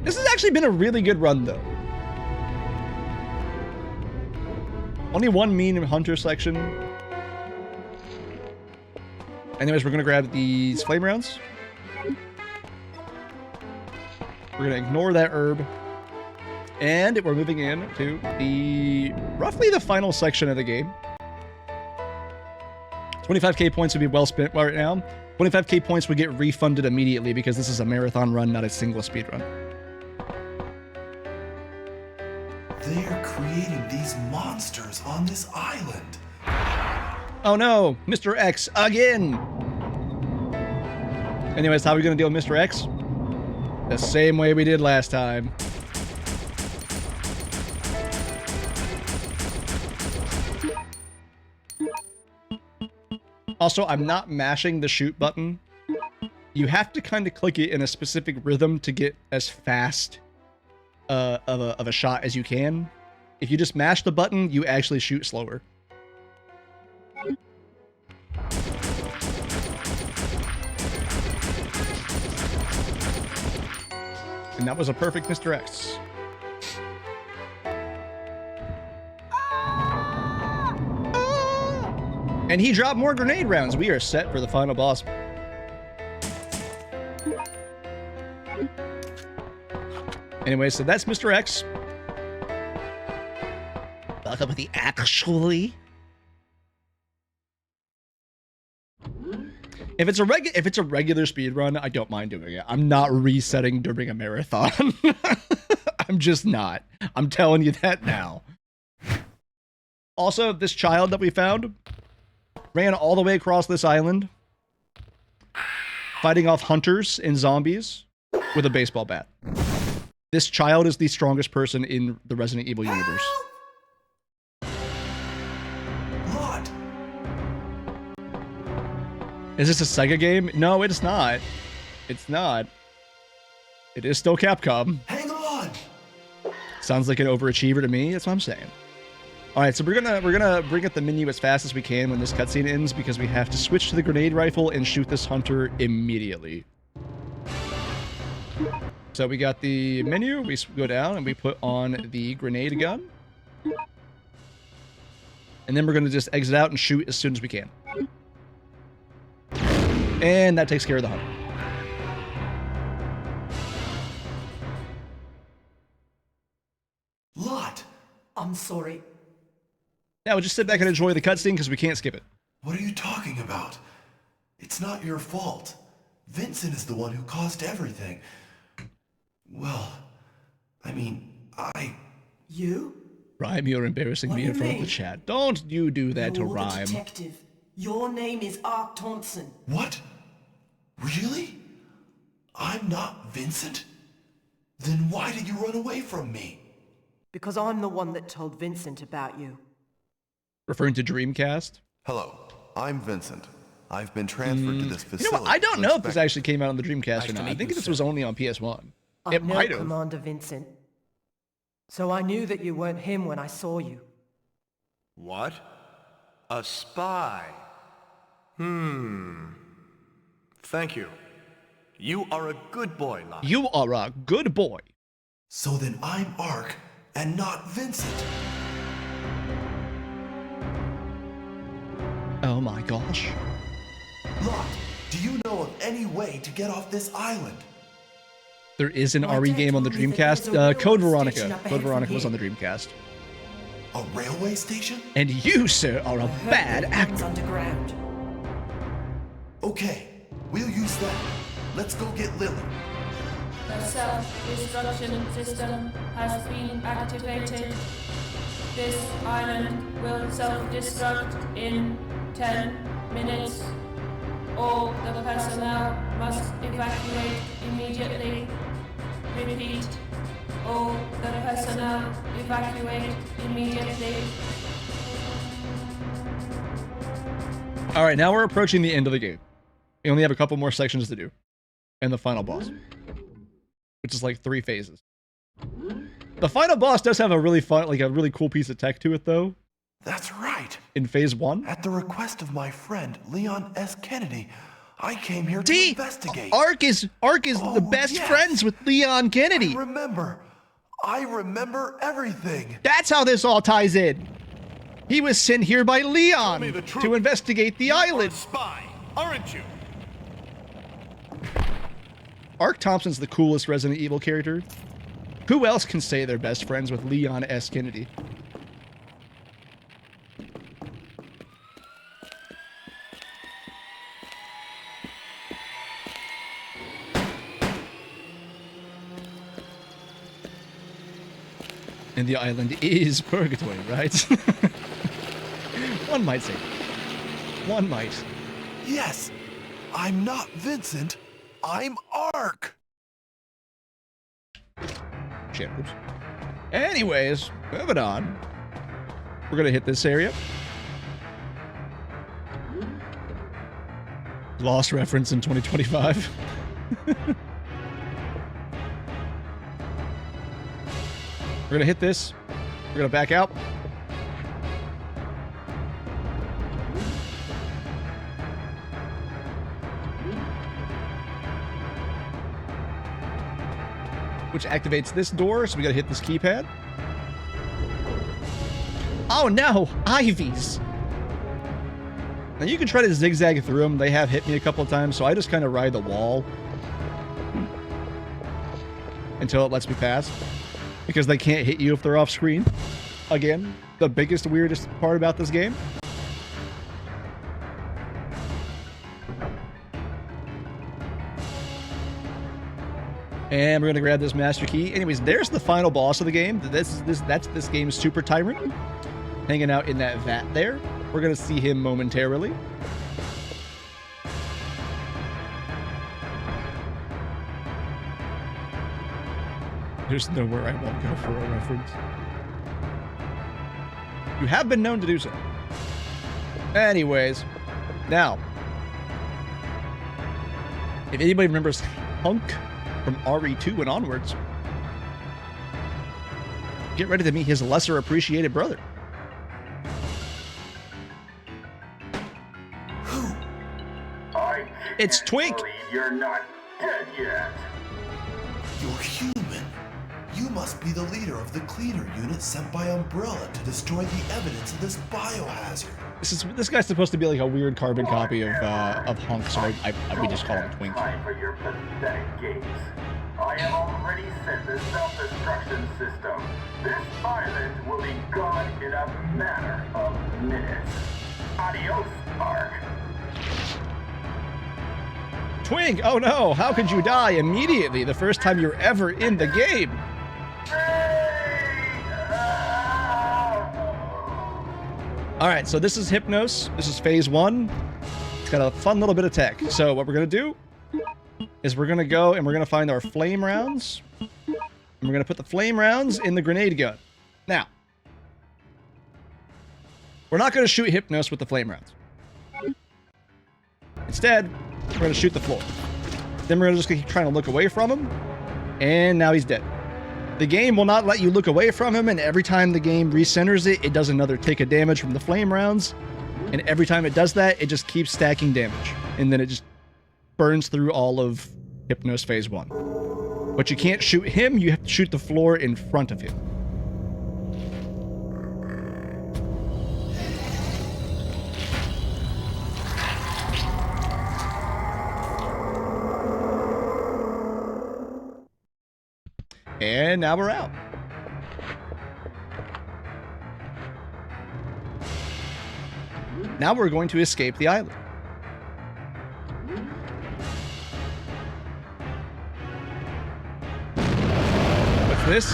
This has actually been a really good run, though. Only one mean hunter section. Anyways, we're gonna grab these flame rounds. We're gonna ignore that herb. And we're moving in to roughly the final section of the game. 25k points would be well spent right now. 25k points would get refunded immediately because this is a marathon run, not a single speed run. They are creating these monsters on this island. Oh no, Mr. X again. Anyways, how are we gonna deal with Mr. X? The same way we did last time. Also, I'm not mashing the shoot button. You have to kind of click it in a specific rhythm to get as fast of a shot as you can. If you just mash the button, you actually shoot slower. And that was a perfect Mr. X. And he dropped more grenade rounds. We are set for the final boss. Anyway, so that's Mr. X. Welcome with the actually. If it's a regular speed run, I don't mind doing it. I'm not resetting during a marathon. I'm just not. I'm telling you that now. Also, this child that we found ran all the way across this island, fighting off hunters and zombies with a baseball bat. This child is the strongest person in the Resident Evil universe. What? Is this a Sega game? No, it's not. It's not. It is still Capcom. Hang on. Sounds like an overachiever to me. That's what I'm saying. All right, so we're gonna bring up the menu as fast as we can when this cutscene ends because we have to switch to the grenade rifle and shoot this hunter immediately. So we got the menu. We go down and we put on the grenade gun, and then we're gonna just exit out and shoot as soon as we can. And that takes care of the hunter. Lot, I'm sorry. Now we'll just sit back and enjoy the cutscene because we can't skip it. What are you talking about? It's not your fault. Vincent is the one who caused everything. Well, I mean, You? Rhyme, you're embarrassing me in front of the chat. Don't you do that to Rhyme. Detective. Your name is Art Thompson. What? Really? I'm not Vincent? Then why did you run away from me? Because I'm the one that told Vincent about you. Referring to Dreamcast? Hello, I'm Vincent. I've been transferred to this facility. You know what? I don't know if this actually came out on the Dreamcast or not. I think this was only on PS1. I'm no Commander Vincent. So I knew that you weren't him when I saw you. What? A spy? Thank you. You are a good boy, Locke. You are a good boy. So then I'm Ark and not Vincent. Oh my gosh. Locke, do you know of any way to get off this island? There is an RE game on the Dreamcast. Code Veronica. Code Veronica was on the Dreamcast. A railway station? And you, sir, are a bad actor. Underground. Okay, we'll use that. Let's go get Lily. The self-destruction system has been activated. This island will self-destruct in 10 minutes. All the personnel must evacuate immediately. Repeat. All the personnel evacuate immediately. Alright, now we're approaching the end of the game. We only have a couple more sections to do. And the final boss. Which is like 3 phases. The final boss does have a really fun, like a really cool piece of tech to it though. That's right. In phase 1. At the request of my friend, Leon S. Kennedy, I came here to investigate. Ark is the best friends with Leon Kennedy. I remember everything. That's how this all ties in. He was sent here by Leon to investigate the island. Spy, aren't you? Ark Thompson's the coolest Resident Evil character. Who else can say they're best friends with Leon S. Kennedy? And the island is purgatory, right? One might say. One might. Yes, I'm not Vincent. I'm Ark. Shit, oops. Anyways, moving on. We're gonna hit this area. Lost reference in 2025. We're gonna hit this. We're gonna back out. Which activates this door, so we gotta hit this keypad. Oh no! Ivies! Now you can try to zigzag through them. They have hit me a couple of times, so I just kind of ride the wall until it lets me pass. Because they can't hit you if they're off screen. Again, the biggest, weirdest part about this game. And we're gonna grab this master key. Anyways, there's the final boss of the game. That's this game's super tyrant, hanging out in that vat there. We're gonna see him momentarily. There's nowhere I won't go for a reference. You have been known to do so. Anyways, now, if anybody remembers Hunk from RE2 and onwards, get ready to meet his lesser appreciated brother. It's Twink. You're not dead yet. You're human. You must be the leader of the cleaner unit sent by Umbrella to destroy the evidence of this biohazard. This guy's supposed to be like a weird carbon copy of Hunk, so we just call him Twink. Time for your pathetic games. I have already sent the self-destruction system. This island will be gone in a matter of minutes. Adios, Ark. Twink! Oh no! How could you die immediately the first time you're ever in the game? Alright, so this is Hypnos. This is phase 1. It's got a fun little bit of tech. So what we're gonna do is we're gonna go and we're gonna find our flame rounds. And we're gonna put the flame rounds in the grenade gun. Now, we're not gonna shoot Hypnos with the flame rounds. Instead, we're gonna shoot the floor. Then we're gonna just keep trying to look away from him. And now he's dead. The game will not let you look away from him, and every time the game recenters it, it does another tick of damage from the flame rounds. And every time it does that, it just keeps stacking damage. And then it just burns through all of Hypnos Phase 1. But you can't shoot him, you have to shoot the floor in front of him. And now we're out. Now we're going to escape the island. What's this?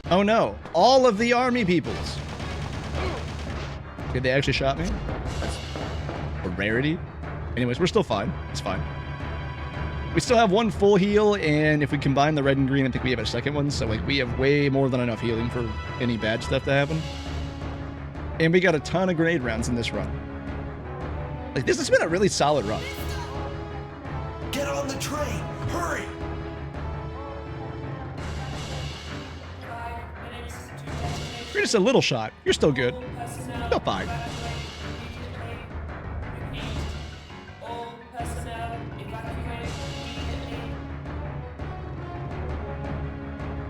Oh no, all of the army peoples. Did they actually shot me? That's a rarity. Anyways, we're still fine. It's fine. We still have one full heal, and if we combine the red and green, I think we have a second one. So, like, we have way more than enough healing for any bad stuff to happen. And we got a ton of grenade rounds in this run. Like, this has been a really solid run. Get on the train! Hurry! You're just a little shot. You're still good. Still fine.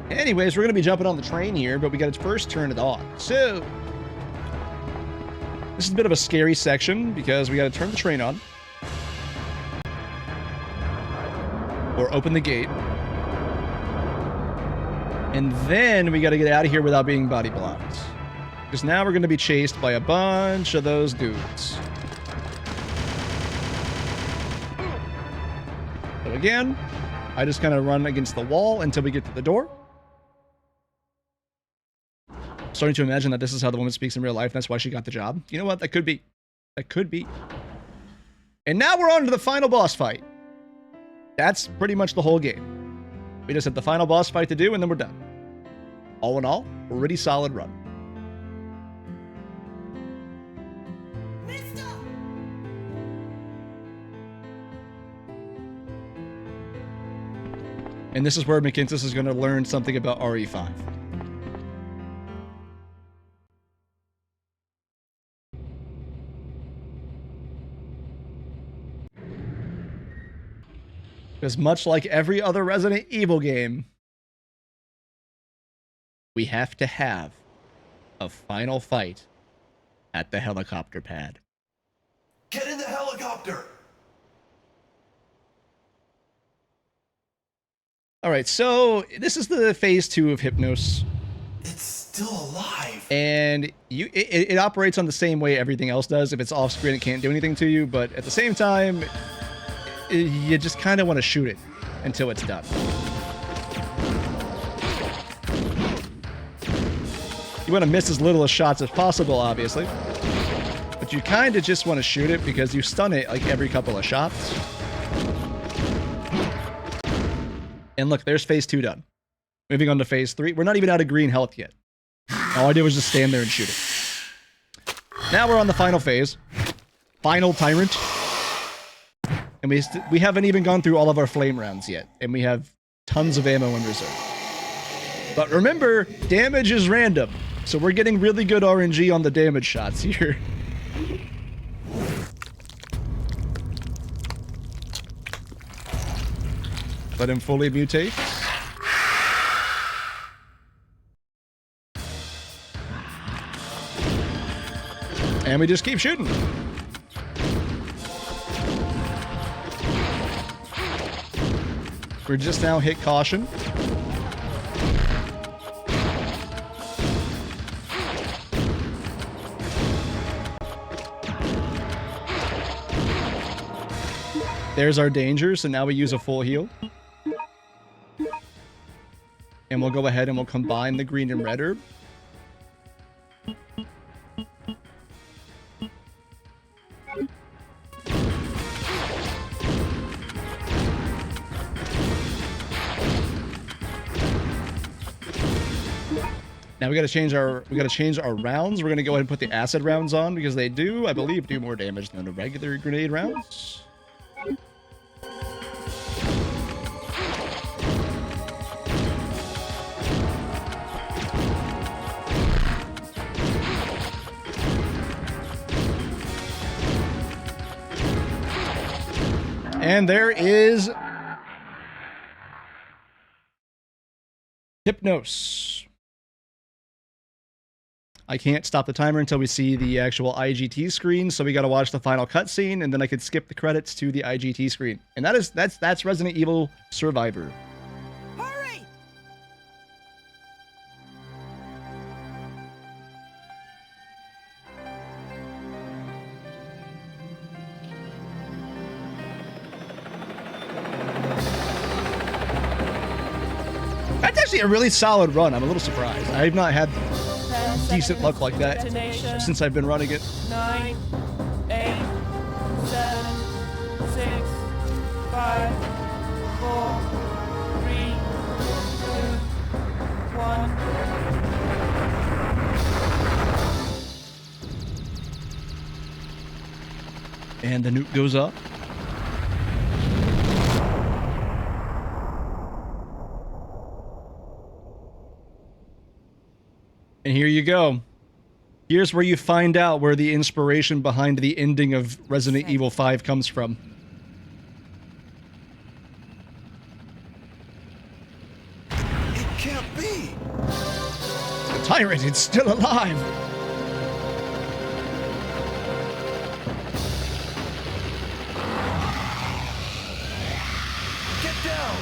Anyways, we're going to be jumping on the train here, but we got to first turn it on. So, this is a bit of a scary section because we got to turn the train on. Or open the gate. And then we got to get out of here without being body blocked. Because now we're going to be chased by a bunch of those dudes. So again, I just kind of run against the wall until we get to the door. Starting to imagine that this is how the woman speaks in real life. That's why she got the job. You know what? That could be. That could be. And now we're on to the final boss fight. That's pretty much the whole game. We just have the final boss fight to do, and then we're done. All in all, a pretty solid run. And this is where McKintis is going to learn something about RE5. Because much like every other Resident Evil game, we have to have a final fight at the helicopter pad. Get in the helicopter! Alright, so this is the phase 2 of Hypnos. It's still alive. And it operates on the same way everything else does. If it's off screen, it can't do anything to you, but at the same time, you just kind of want to shoot it until it's done. You want to miss as little shots as possible, obviously. But you kind of just want to shoot it because you stun it like every couple of shots. And look, there's phase 2 done. Moving on to phase 3. We're not even out of green health yet. All I did was just stand there and shoot it. Now we're on the final phase. Final Tyrant. And we haven't even gone through all of our flame rounds yet. And we have tons of ammo in reserve. But remember, damage is random. So we're getting really good RNG on the damage shots here. Let him fully mutate. And we just keep shooting. We're just now hit caution. There's our danger, so now we use a full heal. And we'll go ahead and we'll combine the green and red herb. Now we gotta change our rounds. We're gonna go ahead and put the acid rounds on because they do, I believe, do more damage than the regular grenade rounds. And there is Hypnos. I can't stop the timer until we see the actual IGT screen, so we gotta watch the final cutscene, and then I could skip the credits to the IGT screen. And that's Resident Evil Survivor. Hurry! That's actually a really solid run. I'm a little surprised. I've not had decent luck like that since I've been running it. 9, 8, 7, 6, 5, 4, 3, 2, 1. And the nuke goes up. And here you go. Here's where you find out where the inspiration behind the ending of Resident Evil 5 comes from. It can't be! The tyrant is still alive! Get down!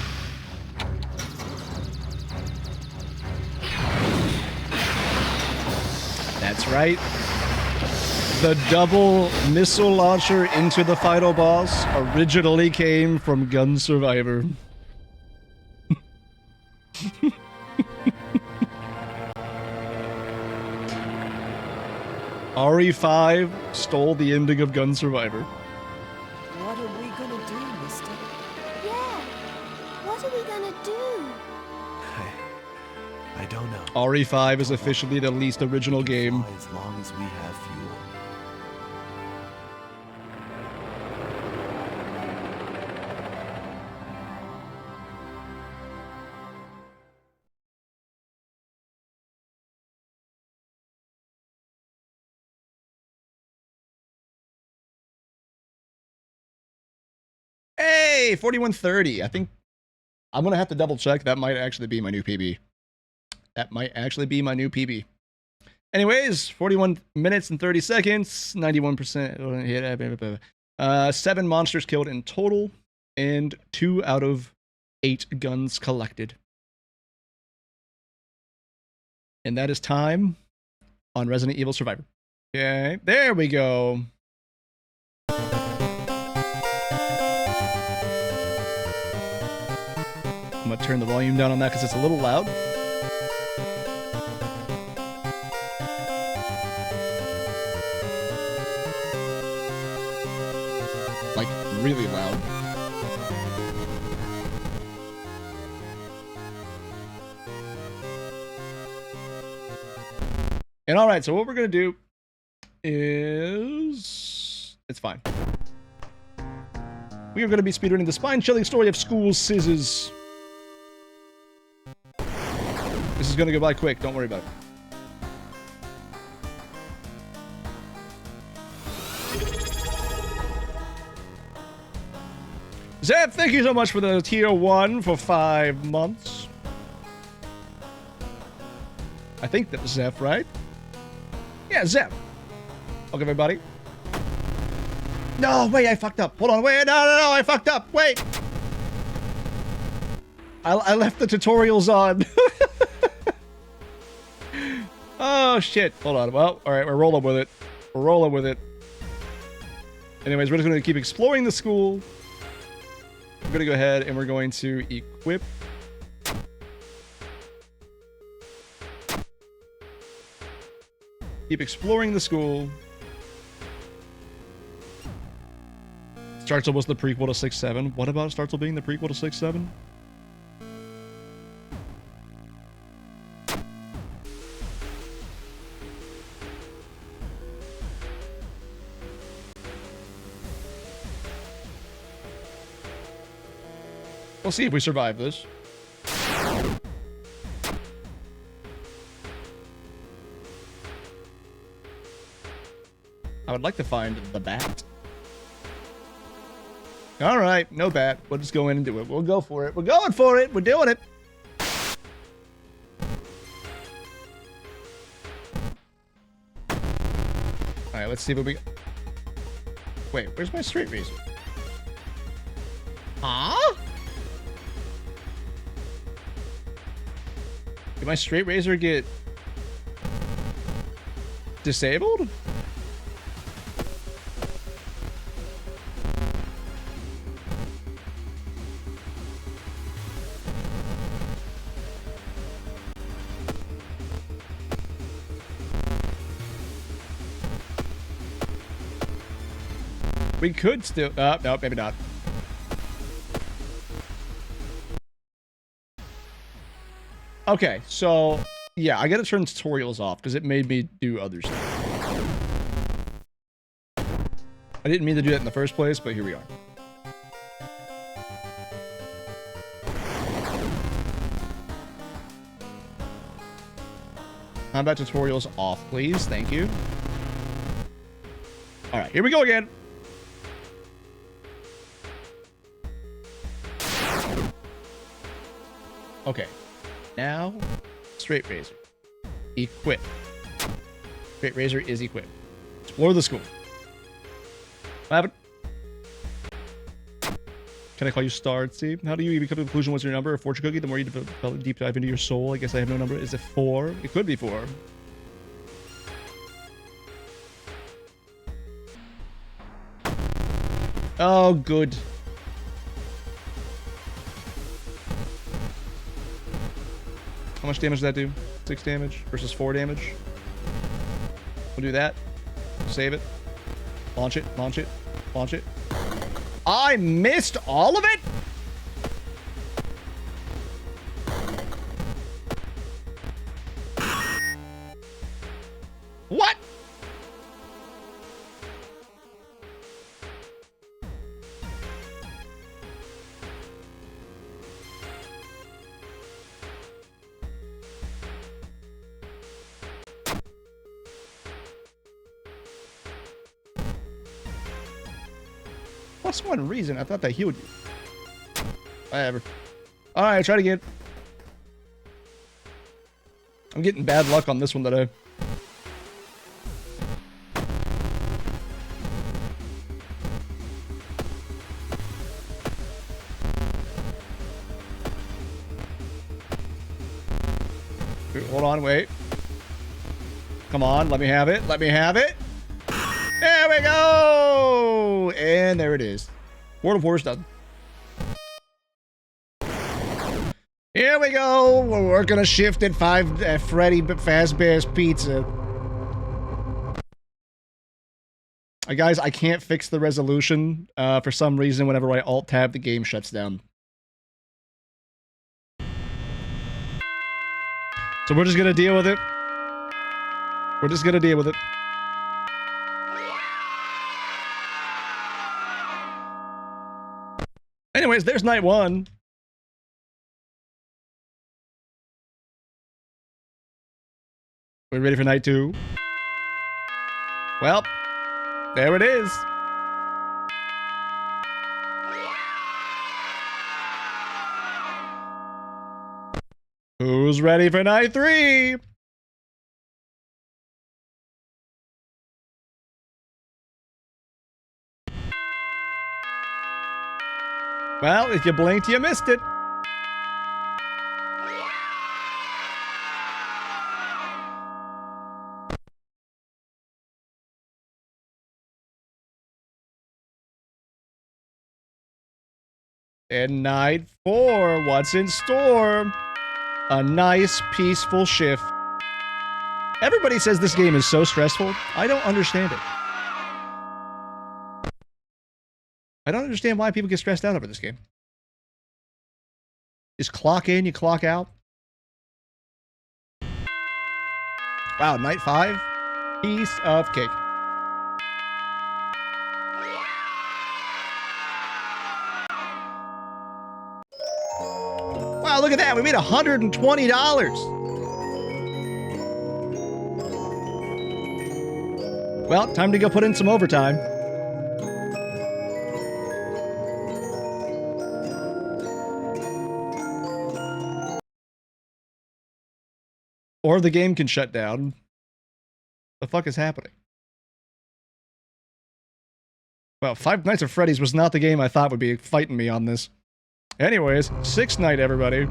That's right. The double missile launcher into the final boss originally came from Gun Survivor. RE5 stole the ending of Gun Survivor. What are we gonna do, mister? Yeah. What are we gonna do? I don't know. RE5 is officially the least original game. As long as we have fuel. Hey, 4130. I think I'm going to have to double check. That might actually be my new PB. That might actually be my new PB. Anyways, 41 minutes and 30 seconds, 91%. 7 monsters killed in total, and 2 out of 8 guns collected. And that is time on Resident Evil Survivor. Okay, there we go. I'm gonna turn the volume down on that because it's a little loud. Like, really loud. And alright, so what we're gonna do is... it's fine. We are gonna be speedrunning the spine-chilling story of School Scissors. This is gonna go by quick, don't worry about it. Zeb, thank you so much for the tier 1 for 5 months. I think that was Zeph, right? Yeah, Zeph. Okay, everybody. No, wait, I fucked up. Hold on, wait, no, I fucked up. Wait. I left the tutorials on. Oh, shit. Hold on. Well, alright, we're rolling with it. We're rolling with it. Anyways, we're just going to keep exploring the school. We're going to go ahead and we're going to equip. Keep exploring the school. Startle was the prequel to 6-7. What about Startle being the prequel to 6-7? We'll see if we survive this. I would like to find the bat. All right, no bad. We'll just go in and do it. We'll go for it. We're going for it. We're doing it. All right, let's see what we got. Wait, where's my straight razor? Huh? Did my straight razor get disabled? We could still... no, maybe not. Okay, so... Yeah, I gotta turn tutorials off, because it made me do other stuff. I didn't mean to do that in the first place, but here we are. Combat tutorials off, please. Thank you. Alright, here we go again. Okay, now straight razor. Equip. Straight razor is equipped. Explore the school. What happened? Can I call you Starred, Steve? How do you become to the conclusion? What's your number? A fortune cookie? The more you deep dive into your soul, I guess I have no number. Is it 4? It could be 4. Oh, good. How much damage does that do? 6 damage versus 4 damage. We'll do that. Save it. Launch it. Launch it. Launch it. I missed all of it? What? Plus 1 reason. I thought that healed you. Whatever. Alright, try it again. I'm getting bad luck on this one today. Hold on, wait. Come on, let me have it. Let me have it. There we go! And there it is. World of War's done. Here we go! We're working a shift at 5 Freddy Fazbear's Pizza. Guys, I can't fix the resolution. For some reason, whenever I Alt-Tab, the game shuts down. So we're just gonna deal with it. We're just gonna deal with it. Anyways, there's night 1. We ready for night 2? Well, there it is. Who's ready for night 3? Well, if you blinked, you missed it. And night 4, what's in store? A nice, peaceful shift. Everybody says this game is so stressful. I don't understand it. I don't understand why people get stressed out over this game. Just clock in, you clock out. Wow, night 5? Piece of cake. Wow, look at that. We made $120. Well, time to go put in some overtime. Or the game can shut down. The fuck is happening? Well, Five Nights at Freddy's was not the game I thought would be fighting me on this. Anyways, sixth night, everybody.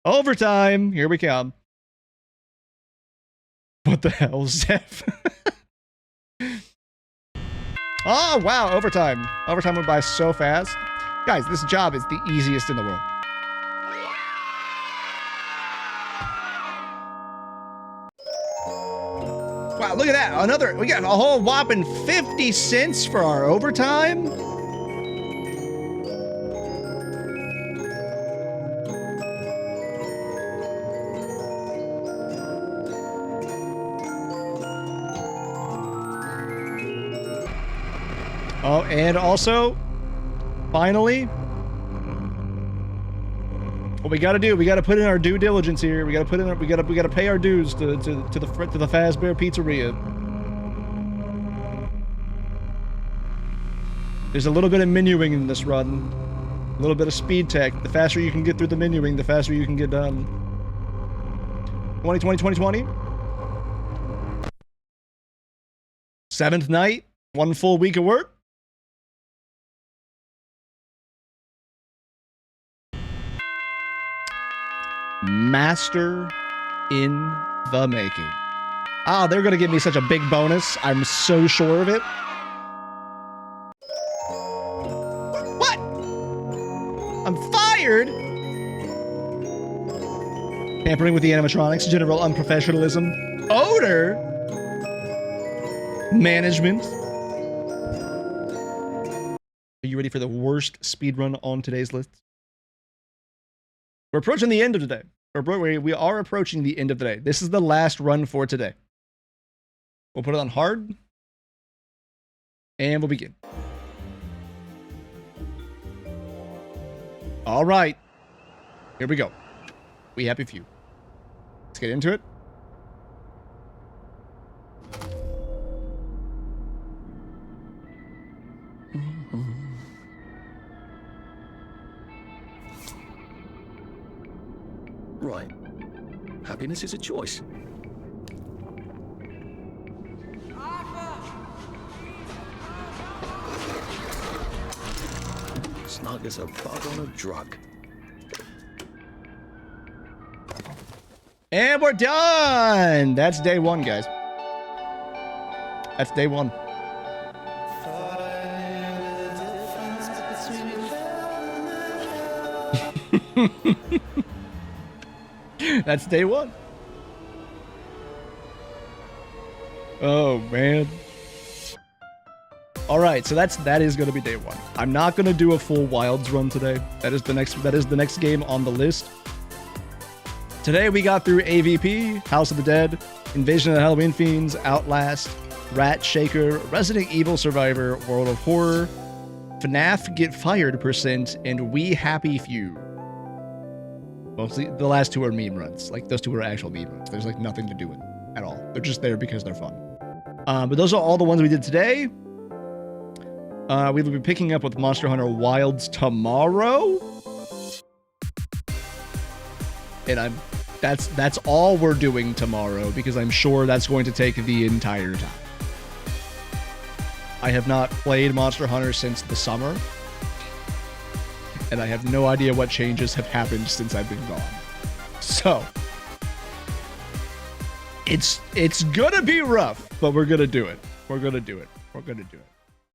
Overtime! Here we come. What the hell, Zeph? Oh, wow, overtime. Overtime went by so fast. Guys, this job is the easiest in the world. Wow, look at that. We got a whole whopping 50 cents for our overtime. Oh, and also, finally, what we gotta do, we gotta put in our due diligence here. We gotta pay our dues to the Fazbear Pizzeria. There's a little bit of menuing in this run. A little bit of speed tech. The faster you can get through the menuing, the faster you can get done. 2020. Seventh night, 1 full week of work. Master in the making. Ah, they're gonna give me such a big bonus. I'm so sure of it. What? I'm fired? Tampering with the animatronics, general unprofessionalism, odor, management. Are you ready for the worst speedrun on today's list? We're approaching the end of the day. We are approaching the end of the day. This is the last run for today. We'll put it on hard. And we'll begin. All right. Here we go. We happy few. Let's get into it. Right. Happiness is a choice. Snug as a bug on a drug. And we're done! That's day one, guys. That's day one. That's day one. Oh man. All right, so that is going to be day one. I'm not going to do a full Wilds run today. That is the next game on the list. Today we got through AVP, House of the Dead, Invasion of the Halloween Fiends, Outlast, Ratshaker, Resident Evil Survivor, World of Horror, FNAF Get Fired %, and We Happy Few. Mostly, the last two are meme runs. Like, those two are actual meme runs. There's, like, nothing to do with it at all. They're just there because they're fun. But those are all the ones we did today. We will be picking up with Monster Hunter Wilds tomorrow. And that's all we're doing tomorrow, because I'm sure that's going to take the entire time. I have not played Monster Hunter since the summer. And I have no idea what changes have happened since I've been gone. So, it's gonna be rough, but we're gonna do it. We're gonna do it.